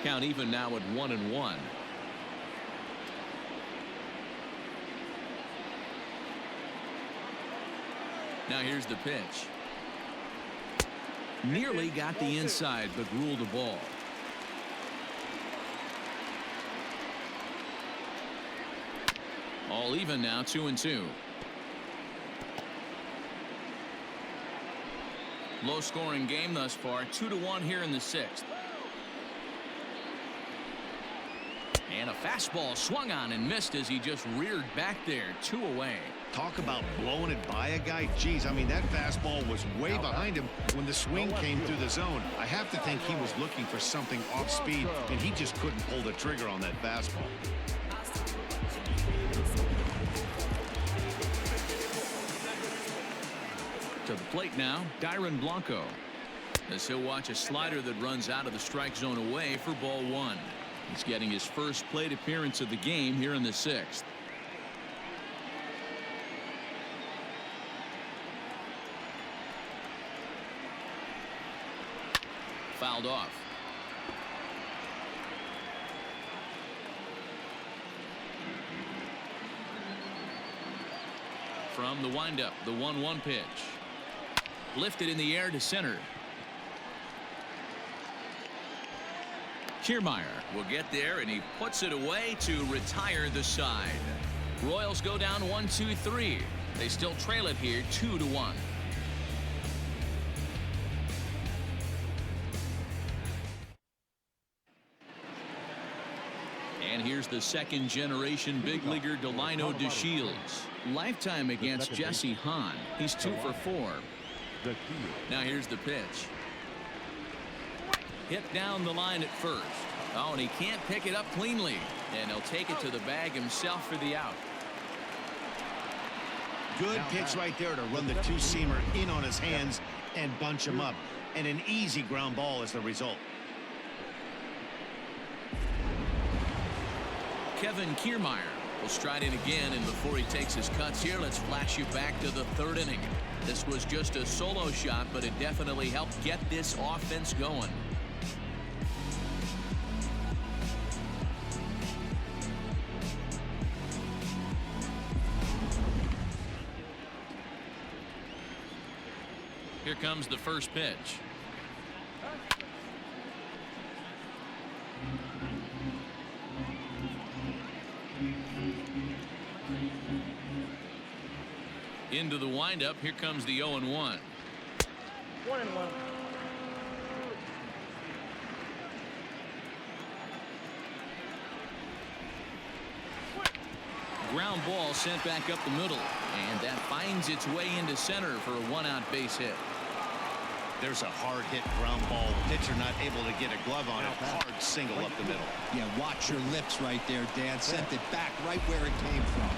Count even now at 1-1. Now here's the pitch. Nearly got the inside, but ruled a ball. All even now, 2-2. Low scoring game thus far, 2-1 here in the 6th. And a fastball swung on and missed as he just reared back there. 2 away. Talk about blowing it by a guy. Geez, I mean, that fastball was way behind him when the swing came through the zone. I have to think he was looking for something off speed, and he just couldn't pull the trigger on that fastball. To the plate now, Dyron Blanco. As he'll watch a slider that runs out of the strike zone away for ball 1. He's getting his first plate appearance of the game here in the 6th. Fouled off. From the windup, the 1-1 pitch. Lifted in the air to center. Kiermaier will get there, and he puts it away to retire the side. Royals go down 1-2-3. They still trail it here 2-1. And here's the second generation big leaguer Delino DeShields. Lifetime against Jesse Hahn. He's 2 for 4. Now here's the pitch. Hit down the line at first. Oh, and he can't pick it up cleanly. And he'll take it to the bag himself for the out. Good pitch right there to run the two-seamer in on his hands and bunch him up. And an easy ground ball is the result. Kevin Kiermaier will stride in again, and before he takes his cuts here, let's flash you back to the third inning. This was just a solo shot, but it definitely helped get this offense going. Here comes the first pitch. Into the windup. Here comes the 0-1. 1-1. Ground ball sent back up the middle, and that finds its way into center for a one-out base hit. There's a hard hit ground ball. Pitcher not able to get a glove on it. Hard single up the middle. Yeah, watch your lips right there, Dan. Sent it back right where it came from.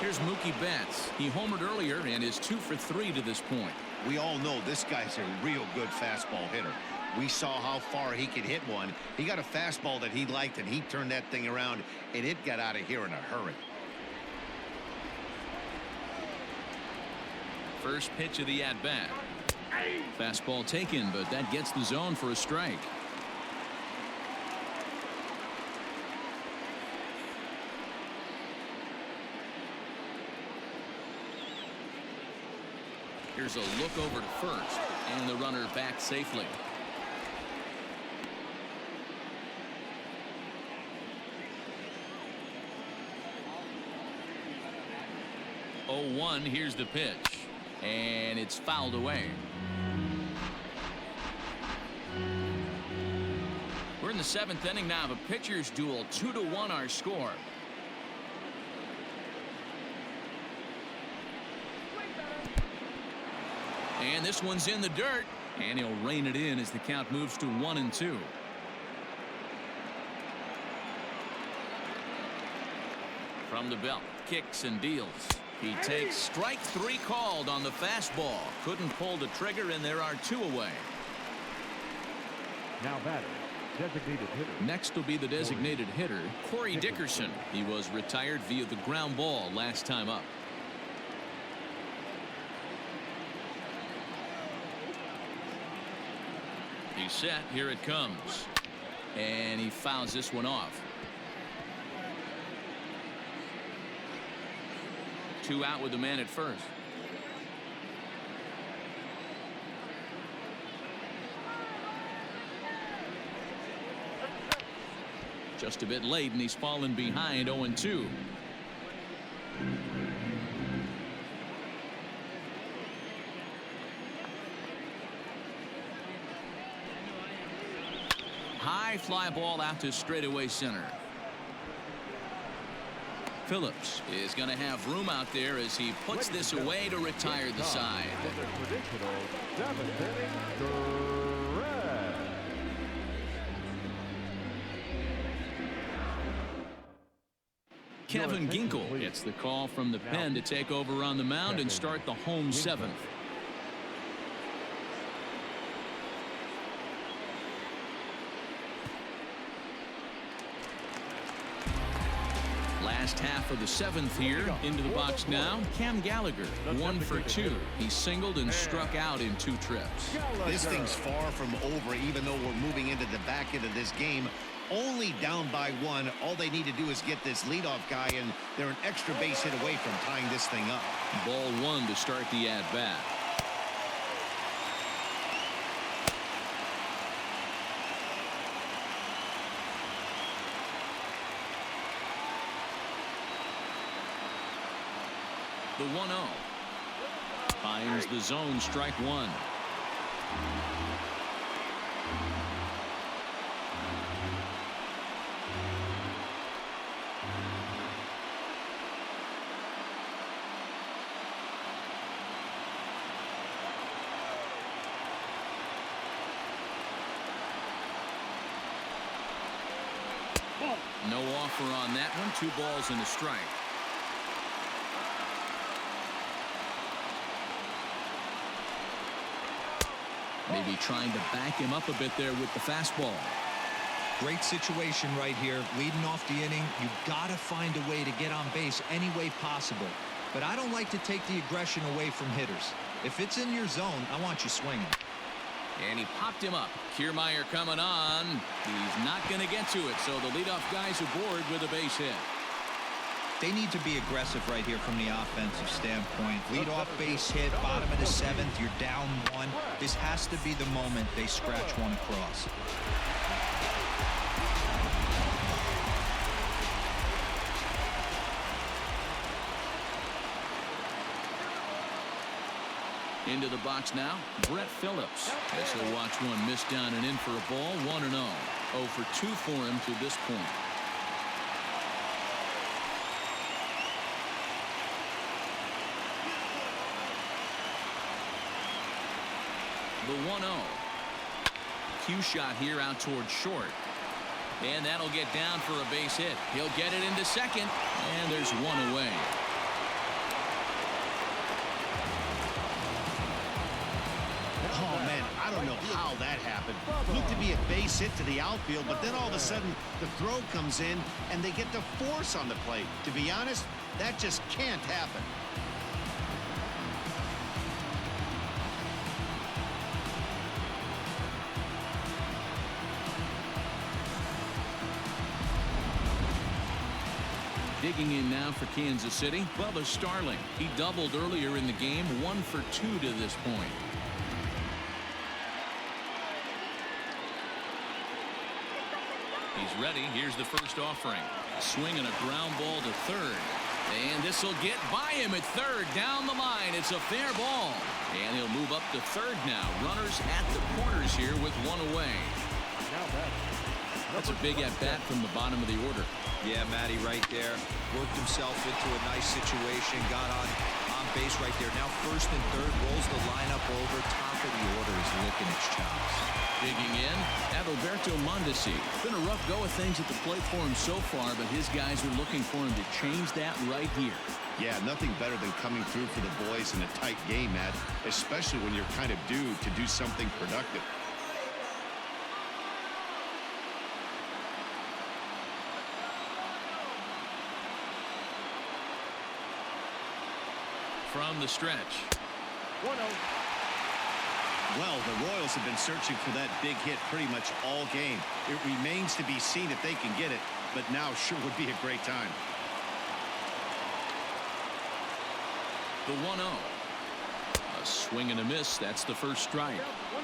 Here's Mookie Betts. He homered earlier and is 2 for 3 to this point. We all know this guy's a real good fastball hitter. We saw how far he could hit one. He got a fastball that he liked, and he turned that thing around, and it got out of here in a hurry. First pitch of the at-bat. Fastball taken, but that gets the zone for a strike. Here's a look over to first, and the runner back safely. Oh, 1. Here's the pitch, and it's fouled away. We're in the 7th inning now of a pitcher's duel. 2-1 our score. And this one's in the dirt, and he'll rein it in as the count moves to 1-2. From the belt, kicks and deals. He takes strike 3 called on the fastball. Couldn't pull the trigger, and there are 2 away. Now batter, designated hitter. Next will be the designated hitter, Corey Dickerson. He was retired via the ground ball last time up. He's set. Here it comes. And he fouls this one off. 2 out with the man at first. Just a bit late, and he's fallen behind 0-2. High fly ball out to straightaway center. Phillips is going to have room out there as he puts this away to retire the side. Kevin Ginkel gets the call from the pen to take over on the mound and start the home 7th. Last half of the 7th here. Into the box now, Cam Gallagher, 1 for 2. He singled and struck out in 2 trips. This thing's far from over, even though we're moving into the back end of this game. Only down by 1. All they need to do is get this leadoff guy, and they're an extra base hit away from tying this thing up. Ball 1 to start the at-bat. The 1-0 finds the zone, strike 1. No offer on that one. 2 balls and a strike. Maybe trying to back him up a bit there with the fastball. Great situation right here. Leading off the inning, you've got to find a way to get on base any way possible. But I don't like to take the aggression away from hitters. If it's in your zone, I want you swinging. And he popped him up. Kiermaier coming on. He's not going to get to it, so the leadoff guy's aboard with a base hit. They need to be aggressive right here from the offensive standpoint. Leadoff base hit, bottom of the seventh, you're down one. This has to be the moment they scratch one across. Into the box now, Brett Phillips. As he'll watch one miss down and in for a ball, 1-0. 0 for 2 for him to this point. The 1-0. Cue shot here out towards short. And that'll get down for a base hit. He'll get it into second, and there's one away. Oh, man, I don't know how that happened. Looked to be a base hit to the outfield, but then all of a sudden the throw comes in and they get the force on the plate. To be honest, that just can't happen. Digging in now for Kansas City, Bubba Starling. He doubled earlier in the game, 1 for 2 to this point. He's ready. Here's the first offering. Swing and a ground ball to third. And this will get by him at third. Down the line. It's a fair ball. And he'll move up to third now. Runners at the corners here with one away. That's a big at-bat from the bottom of the order. Yeah, Matty right there. Worked himself into a nice situation. Got on base right there. Now first and third. Rolls the lineup over. Top of the order is licking its chops. Digging in, Adalberto Mondesi. Been a rough go of things at the plate for him so far, but his guys are looking for him to change that right here. Yeah, nothing better than coming through for the boys in a tight game, Matt, especially when you're kind of due to do something productive. From the stretch. 1-0. Well, the Royals have been searching for that big hit pretty much all game. It remains to be seen if they can get it, but now sure would be a great time. The 1-0. A swing and a miss. That's the first strike. 1-1.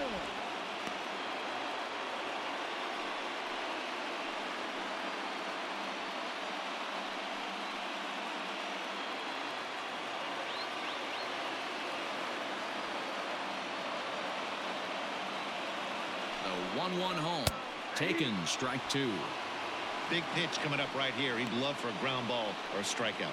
The 1-1 home. Taken, strike 2. Big pitch coming up right here. He'd love for a ground ball or a strikeout.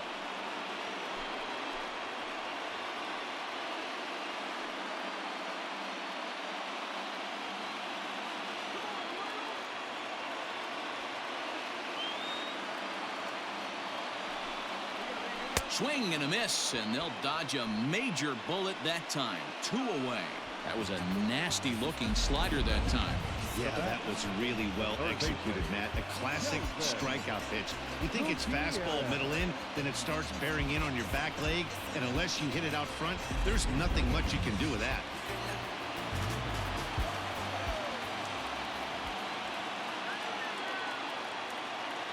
Swing and a miss, and they'll dodge a major bullet that time. 2 away. That was a nasty looking slider that time. Yeah, that was really well executed, Matt. A classic strikeout pitch. You think it's fastball middle in, then it starts bearing in on your back leg, and unless you hit it out front, there's nothing much you can do with that.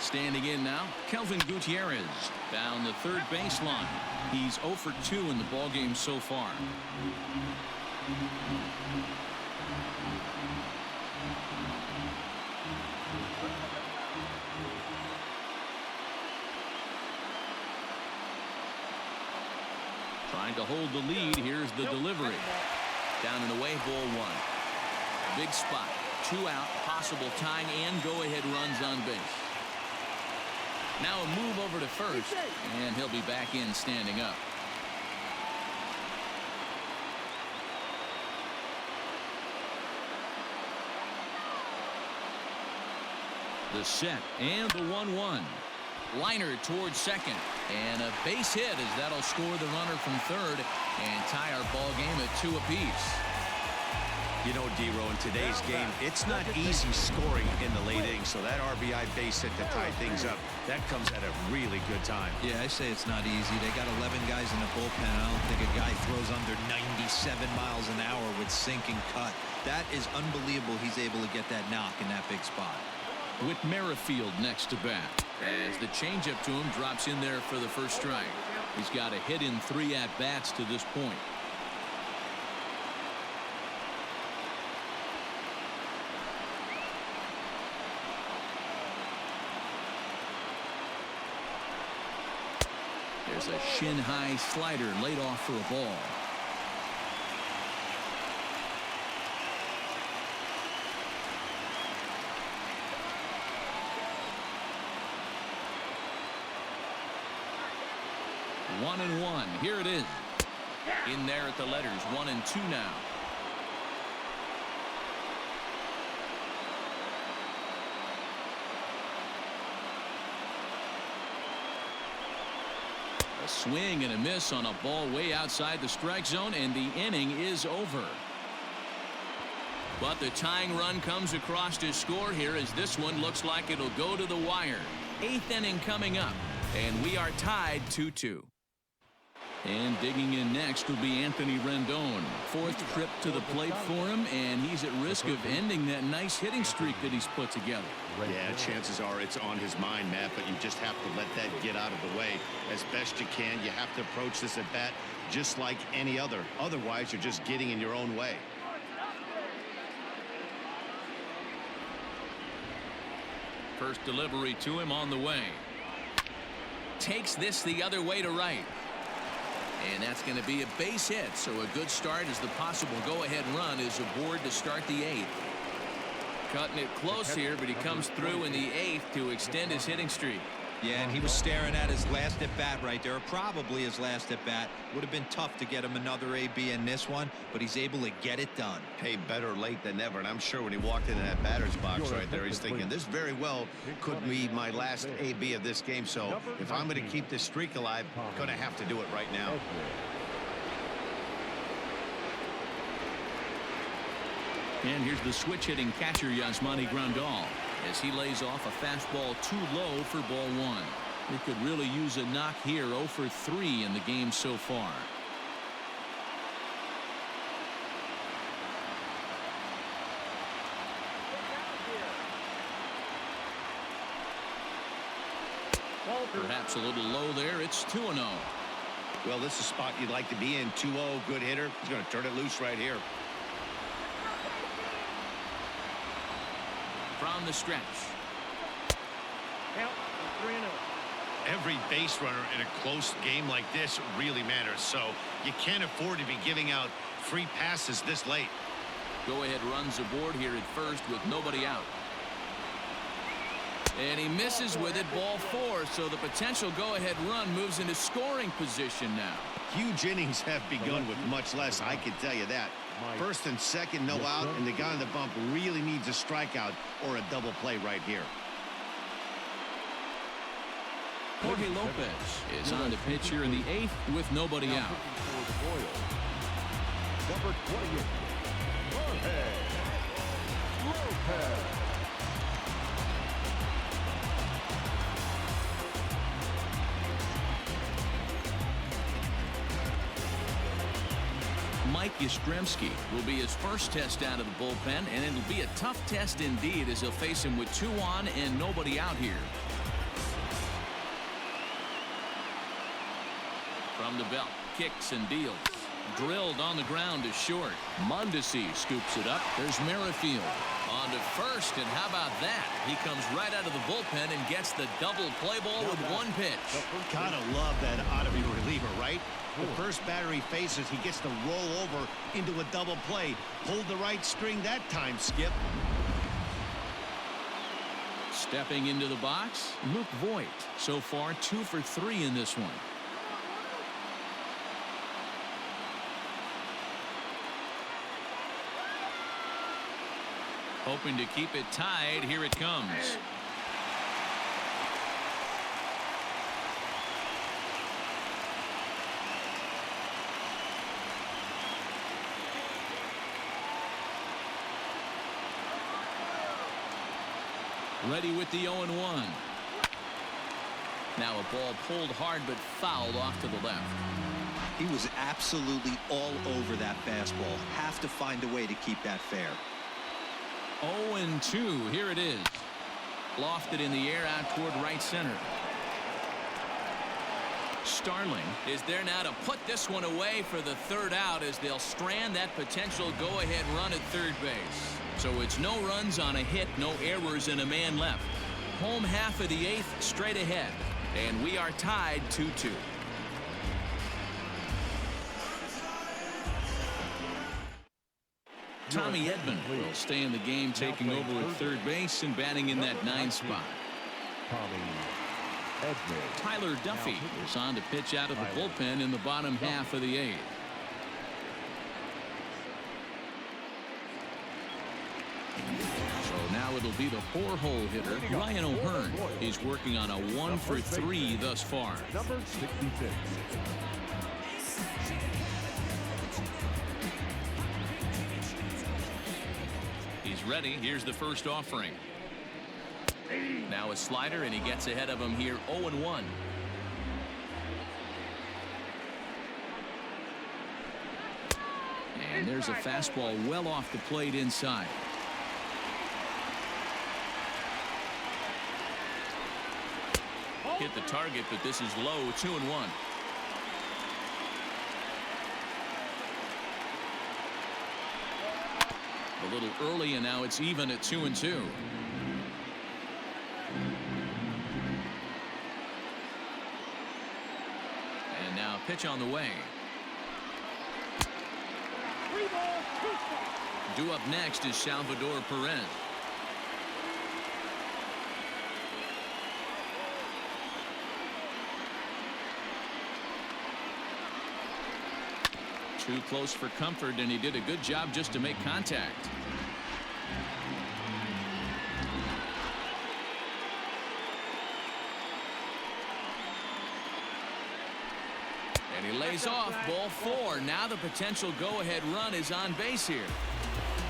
Standing in now, Kelvin Gutierrez down the third baseline. He's 0 for 2 in the ballgame so far. Trying to hold the lead. Here's the delivery. Down and away, ball 1. Big spot. 2 out, possible tying and go-ahead runs on base. Now a move over to first, and he'll be back in standing up. The set and the 1-1. Liner towards second, and a base hit as that'll score the runner from third and tie our ball game at 2 apiece. You know, D-Row, in today's game, it's not easy scoring in the late innings, so that RBI base hit to tie things up, that comes at a really good time. Yeah, I say it's not easy. They got 11 guys in the bullpen. I don't think a guy throws under 97 miles an hour with sink and cut. That is unbelievable. He's able to get that knock in that big spot. With Merrifield next to bat, as the changeup to him drops in there for the first strike. He's got a hit in 3 at-bats to this point. There's a shin-high slider laid off for a ball. One and one. Here it is. In there at the letters. 1-2 now. A swing and a miss on a ball way outside the strike zone, and the inning is over. But the tying run comes across to score here, as this one looks like it'll go to the wire. 8th inning coming up, and we are tied 2-2. And digging in next will be Anthony Rendon. 4th trip to the plate for him, and he's at risk of ending that nice hitting streak that he's put together. Yeah, chances are it's on his mind, Matt, but you just have to let that get out of the way as best you can. You have to approach this at bat just like any other. Otherwise, you're just getting in your own way. First delivery to him on the way. Takes this the other way to right. And that's going to be a base hit, so a good start as the possible go-ahead run is aboard to start the 8th. Cutting it close here, but he comes through in the 8th to extend his hitting streak. Yeah, and he was staring at his last at-bat right there, probably his last at-bat. Would have been tough to get him another AB in this one, but he's able to get it done. Hey, better late than never, and I'm sure when he walked into that batter's box right there, he's thinking, this very well could be my last AB of this game, so if I'm going to keep this streak alive, I'm going to have to do it right now. And here's the switch-hitting catcher, Yasmani Grandal, as he lays off a fastball too low for ball 1. He could really use a knock here. 0 for 3 in the game so far. Perhaps a little low there. It's 2-0. Well, this is a spot you'd like to be in. 2-0, good hitter. He's going to turn it loose right here. From the stretch. Count 3-0. Every base runner in a close game like this really matters, so you can't afford to be giving out free passes this late. Go-ahead runs aboard here at first with nobody out. And he misses with it, ball 4, so the potential go-ahead run moves into scoring position now. Huge innings have begun with much less, I can tell you that. First and second, no out, and the guy on the bump really needs a strikeout or a double play right here. Jorge Lopez is on the pitch here in the 8th with nobody out. Number 28, Jorge Lopez. Mike Yastrzemski will be his first test out of the bullpen, and it'll be a tough test indeed as he'll face him with 2 on and nobody out here. From the belt, kicks and deals. Drilled on the ground to short. Mondesi scoops it up. There's Merrifield on to first, and how about that? He comes right out of the bullpen and gets the double play ball with 1 pitch. Gotta love that out of your reliever, right? The first batter he faces, he gets to roll over into a double play. Hold the right string that time, Skip. Stepping into the box, Luke Voigt. So far, 2 for 3 in this one. Hoping to keep it tied. Here it comes. Ready with the 0-1. Now a ball pulled hard but fouled off to the left. He was absolutely all over that fastball. Have to find a way to keep that fair. 0-2. Here it is. Lofted in the air out toward right center. Starling is there now to put this one away for the third out as they'll strand that potential go-ahead run at third base. So it's no runs on a hit, no errors, and a man left. Home half of the eighth straight ahead. And we are tied 2-2. Tommy Edman will stay in the game, taking over at third base and batting in that 9 spot. Tyler Duffy is on to pitch out of the bullpen in the bottom half of the eighth. So now it'll be the 4-hole hitter, Ryan O'Hearn. He's working on a 1-for-3 thus far. Number 66. He's ready. Here's the first offering. Now a slider, and he gets ahead of him here. 0-1. And there's a fastball well off the plate inside. Hit the target, but this is low. 2-1. A little early, and now it's even at 2-2. And now a pitch on the way. Due up next is Salvador Perez. Too close for comfort, and he did a good job just to make contact. And he lays off. Ball 4. Now the potential go-ahead run is on base here.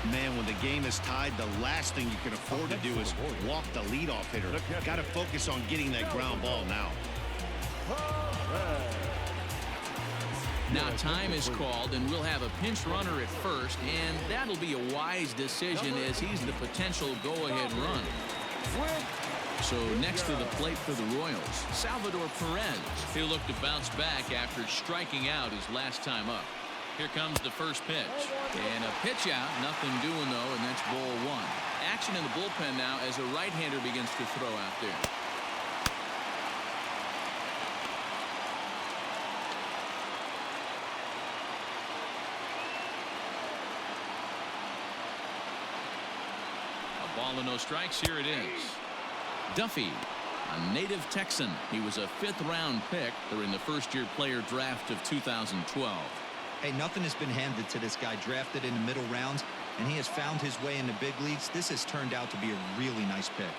Man, when the game is tied, the last thing you can afford to do is walk the leadoff hitter. Got to focus on getting that ground ball now. Now time is called, and we'll have a pinch runner at first, and that'll be a wise decision as he's the potential go-ahead run. So next to the plate for the Royals, Salvador Perez. He'll look to bounce back after striking out his last time up. Here comes the first pitch. And a pitch out, nothing doing though, and that's ball 1. Action in the bullpen now as a right-hander begins to throw out there. Ball and no strikes. Here it is. Duffy, a native Texan. He was a 5th-round pick during the first-year player draft of 2012. Hey, nothing has been handed to this guy. Drafted in the middle rounds, and he has found his way in the big leagues. This has turned out to be a really nice pick.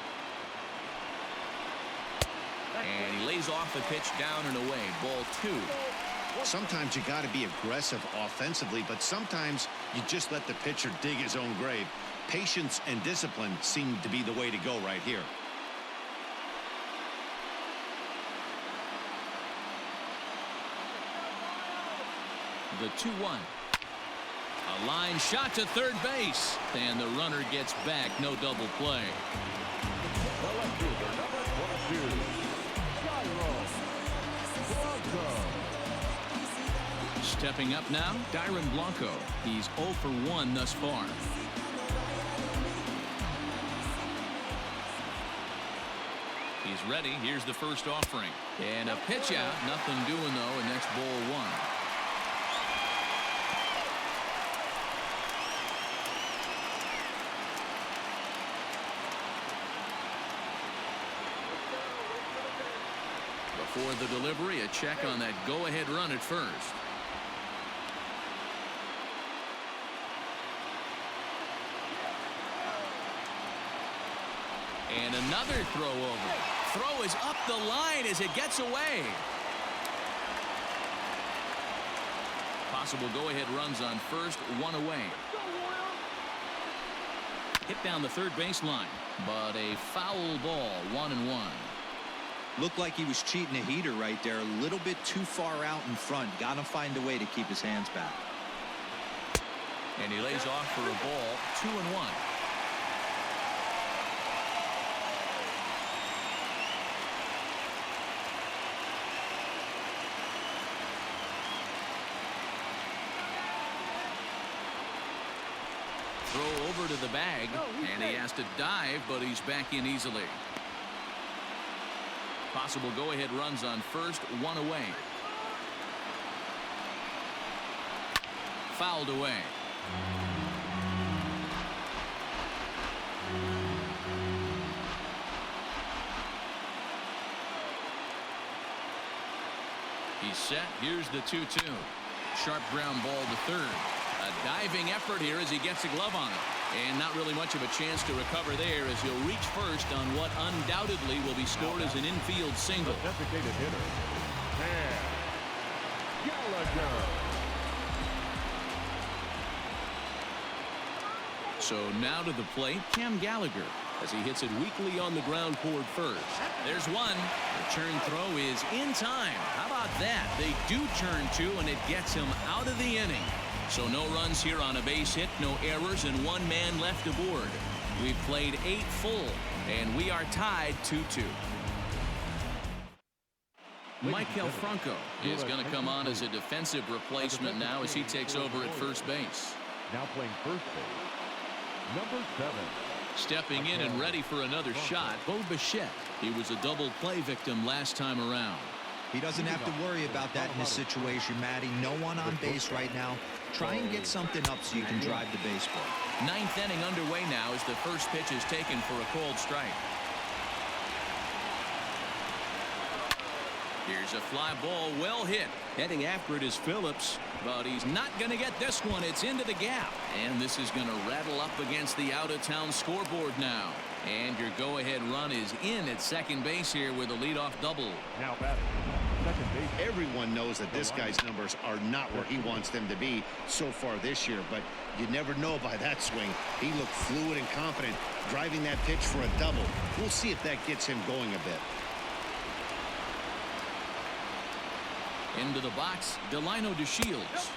And he lays off the pitch down and away. Ball 2. Sometimes you got to be aggressive offensively, but sometimes you just let the pitcher dig his own grave. Patience and discipline seem to be the way to go right here. The 2-1. A line shot to third base, and the runner gets back. No double play. Stepping up now, Dyron Blanco. He's 0 for 1 thus far. He's ready. Here's the first offering. And a pitch out. Nothing doing though, and that's ball 1. Before the delivery, a check on that go-ahead run at first. And another throw over. Throw is up the line as it gets away. Possible go-ahead runs on first, 1 away. hit down the third baseline, but a foul ball, 1-1. Looked like he was cheating a heater right there, a little bit too far out in front. Gotta find a way to keep his hands back. And he lays off for a ball, 2-1. Throw over to the bag, and he has to dive, but he's back in easily. Possible go-ahead runs on first, one away. Fouled away. He's set. Here's the 2-2. Sharp ground ball to third. A diving effort here as he gets a glove on it. And not really much of a chance to recover there as he'll reach first on what undoubtedly will be scored as an infield single. Designated hitter, Gallagher. So now to the plate, Cam Gallagher, as he hits it weakly on the ground toward first. There's one. The turn throw is in time. How about that? They do turn two, and it gets him out of the inning. So no runs here on a base hit, no errors, and one man left aboard. We've played 8 full, and we are tied 2-2. Michael Franco is going to come on as a defensive replacement now as he takes over at first base. Now playing first base, number 7. Stepping in and ready for another shot, Bo Bichette. He was a double play victim last time around. He doesn't have to worry about that in this situation, Matty. No one on base right now. Try and get something up so you can drive the baseball. 9th inning underway now as the first pitch is taken for a called strike. Here's a fly ball, well hit. Heading after it is Phillips, but he's not going to get this one. It's into the gap, and this is going to rattle up against the out-of-town scoreboard now. And your go-ahead run is in at second base here with a leadoff double. Now batting, second base. Everyone knows that this guy's numbers are not where he wants them to be so far this year, but you never know by that swing. He looked fluid and confident, driving that pitch for a double. We'll see if that gets him going a bit. Into the box, Delino DeShields.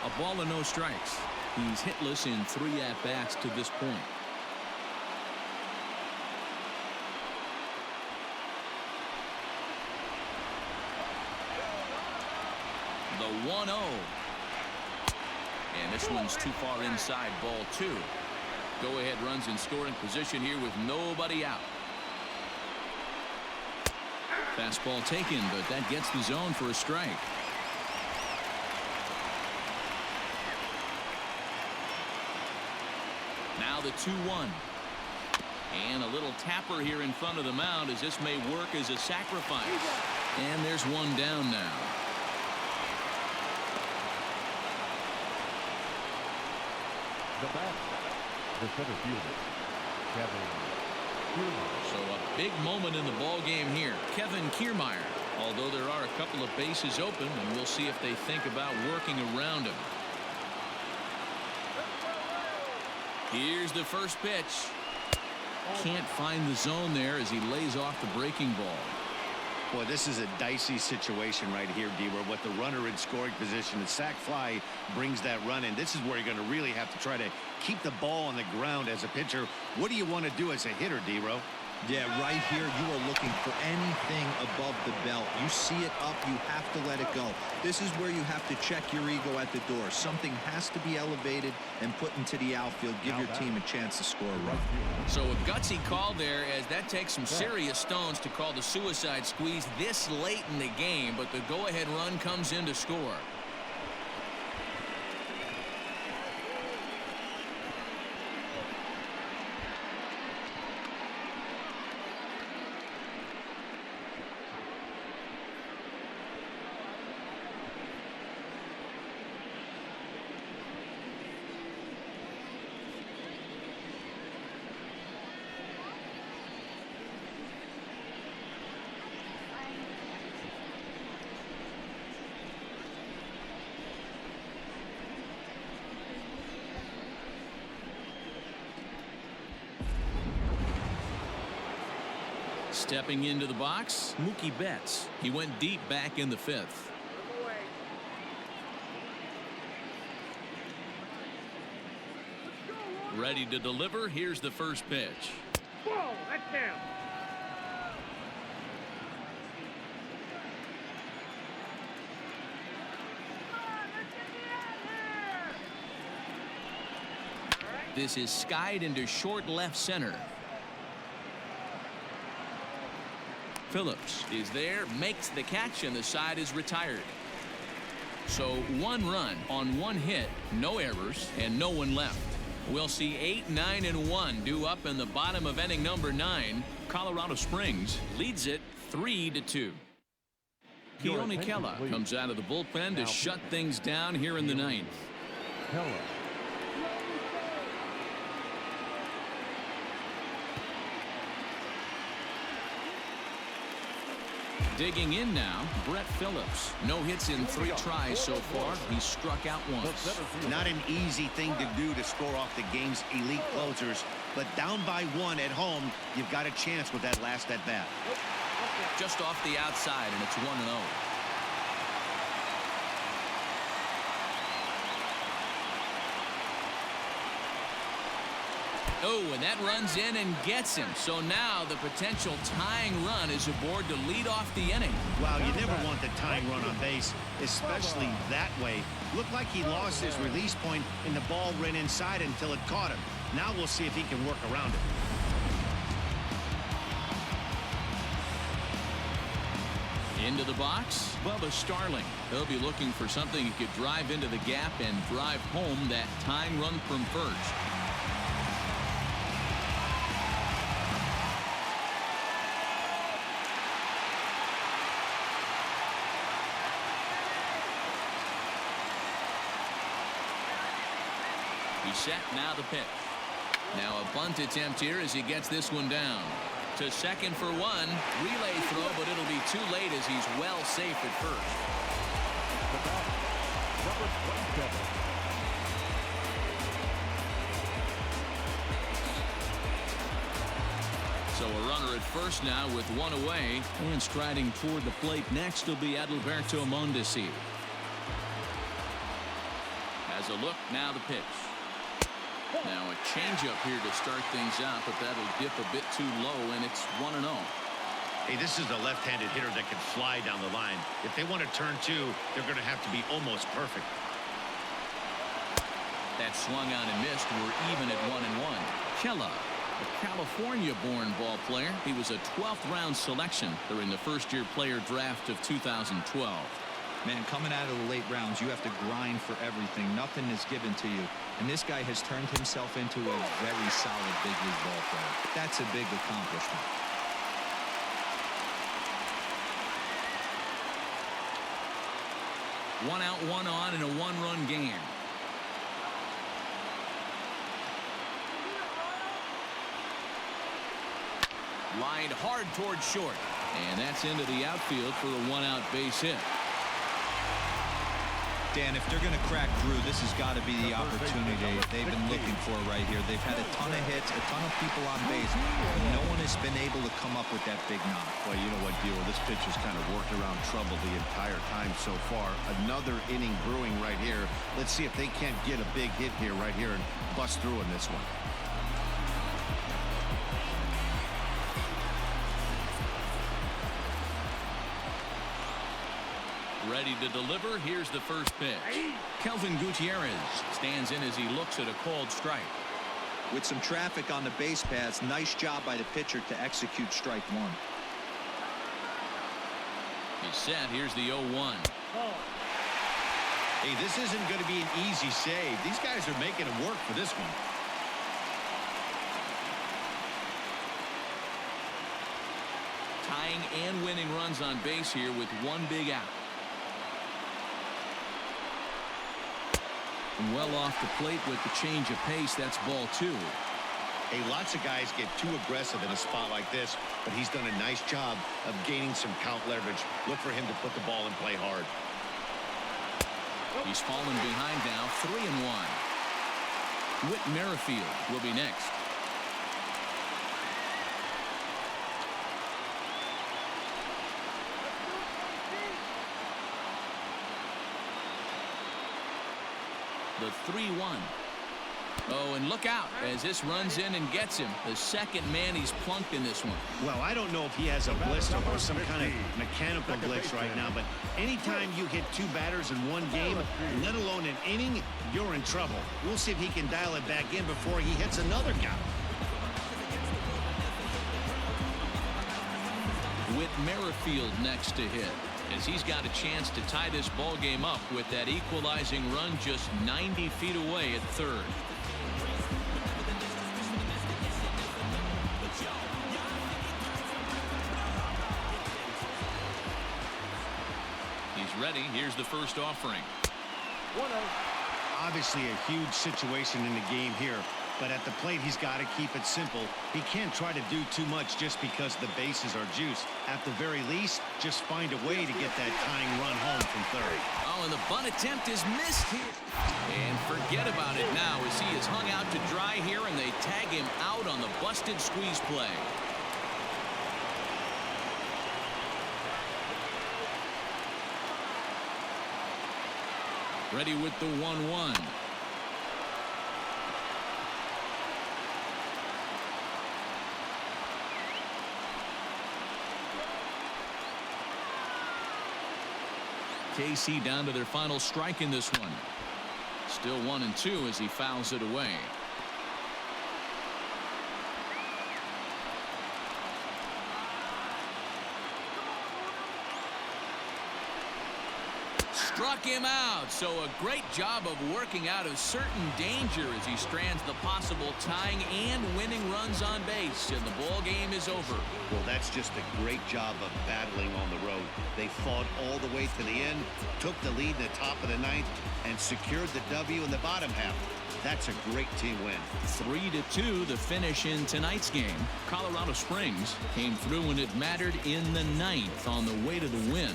A ball and no strikes. He's hitless in 3 at-bats to this point. The 1-0. And this one's too far inside, ball 2. Go-ahead runs in scoring position here with nobody out. Fastball taken, but that gets the zone for a strike. Now the 2-1. And a little tapper here in front of the mound as this may work as a sacrifice. And there's one down now. The bat, the center fielder, Kevin Kiermaier. So a big moment in the ball game here. Kevin Kiermaier. Although there are a couple of bases open, and we'll see if they think about working around him. Here's the first pitch. Can't find the zone there as he lays off the breaking ball. Boy, this is a dicey situation right here, D-Row. With the runner in scoring position, the sac fly brings that run in. This is where you're going to really have to try to keep the ball on the ground as a pitcher. What do you want to do as a hitter, D-Row? Yeah, right here, you are looking for anything above the belt. You see it up, you have to let it go. This is where you have to check your ego at the door. Something has to be elevated and put into the outfield. Give your team a chance to score a run. So a gutsy call there, as that takes some serious stones to call the suicide squeeze this late in the game, but the go-ahead run comes in to score. Stepping into the box, Mookie Betts. He went deep back in the fifth. Ready to deliver. Here's the first pitch. Whoa, that's him. This is skied into short left center. Phillips is there, makes the catch, and the side is retired. So 1 run on 1 hit, no errors, and no one left. We'll see 8, 9, and 1 due up in the bottom of inning number 9. Colorado Springs leads it 3-2. Keone Kela comes out of the bullpen to shut things down here in the 9th. Keller. Digging in now, Brett Phillips. No hits in 3 tries so far. He's struck out once. Not an easy thing to do to score off the game's elite closers, but down by 1 at home, you've got a chance with that last at bat. Just off the outside, and it's 1-0. Oh, and that runs in and gets him. So now the potential tying run is aboard to lead off the inning. Wow, you never want the tying run on base, especially that way. Looked like he lost his release point and the ball ran inside until it caught him. Now we'll see if he can work around it. Into the box, Bubba Starling. He'll be looking for something he could drive into the gap and drive home that tying run from first. He's set, now the pitch. Now a bunt attempt here as he gets this one down. To second for 1. Relay throw, but it'll be too late as he's well safe at first. Number 27. So a runner at first now with 1 away. And striding toward the plate next will be Adalberto Mondesi. Has a look, now the pitch. Now a changeup here to start things out, but that'll dip a bit too low, and it's 1-0. Hey, this is a left-handed hitter that can fly down the line. If they want to turn 2, they're going to have to be almost perfect. That swung on and missed. We're even at 1-1. Kela, a California-born ball player. He was a 12th-round selection during the first-year player draft of 2012. Man, coming out of the late rounds, you have to grind for everything. Nothing is given to you. And this guy has turned himself into a very solid big league ball player. That's a big accomplishment. One out, one on in a 1-run game. Lined hard toward short. And that's into the outfield for a 1-out base hit. Dan, if they're going to crack through, this has got to be the opportunity they've been looking for right here. They've had a ton of hits, a ton of people on base, but no one has been able to come up with that big knock. Well, you know what, Dealer? This pitch has kind of worked around trouble the entire time so far. Another inning brewing right here. Let's see if they can't get a big hit here right here and bust through in this one. Ready to deliver. Here's the first pitch. Kelvin Gutierrez stands in as he looks at a called strike. With some traffic on the base paths, nice job by the pitcher to execute strike 1. He's set. Here's the 0-1. Hey, this isn't going to be an easy save. These guys are making him work for this one. Tying and winning runs on base here with 1 big out. Well off the plate with the change of pace. That's ball 2. Hey, lots of guys get too aggressive in a spot like this, but he's done a nice job of gaining some count leverage. Look for him to put the ball in play hard. He's fallen behind now, 3-1. Whit Merrifield will be next. the 3-1. Oh, and look out as this runs in and gets him. The second man he's plunked in this one. Well, I don't know if he has a blister or some kind of mechanical glitch right now, but anytime you hit 2 batters in one game, let alone an inning, you're in trouble. We'll see if he can dial it back in before he hits another guy. With Merrifield next to hit, as he's got a chance to tie this ball game up with that equalizing run just 90 feet away at third. He's ready. Here's the first offering. 1-0. Obviously a huge situation in the game here, but at the plate he's got to keep it simple. He can't try to do too much just because the bases are juiced. At the very least, just find a way to get that tying run home from third. Oh, and the bunt attempt is missed here. And forget about it now as he is hung out to dry here, and they tag him out on the busted squeeze play. Ready with the 1-1. KC down to their final strike in this one. Still 1-2 as he fouls it away. Struck him out, so a great job of working out of certain danger as he strands the possible tying and winning runs on base, and the ball game is over. Well, that's just a great job of battling on the road. They fought all the way to the end, took the lead in the top of the 9th, and secured the W in the bottom half. That's a great team win. 3-2 the finish in tonight's game. Colorado Springs came through when it mattered in the 9th on the way to the win.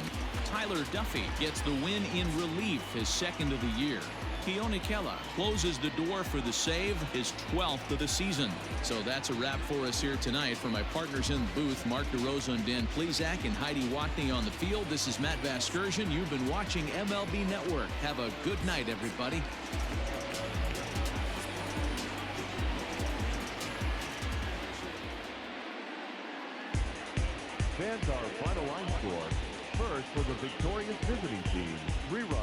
Tyler Duffy gets the win in relief, his 2nd of the year. Keone Kela closes the door for the save, his 12th of the season. So that's a wrap for us here tonight. For my partners in the booth, Mark DeRosa and Dan Plesac and Heidi Watney on the field, this is Matt Vasgersian. You've been watching MLB Network. Have a good night, everybody. Fans, our final line score. First for the victorious visiting team, 3 runs.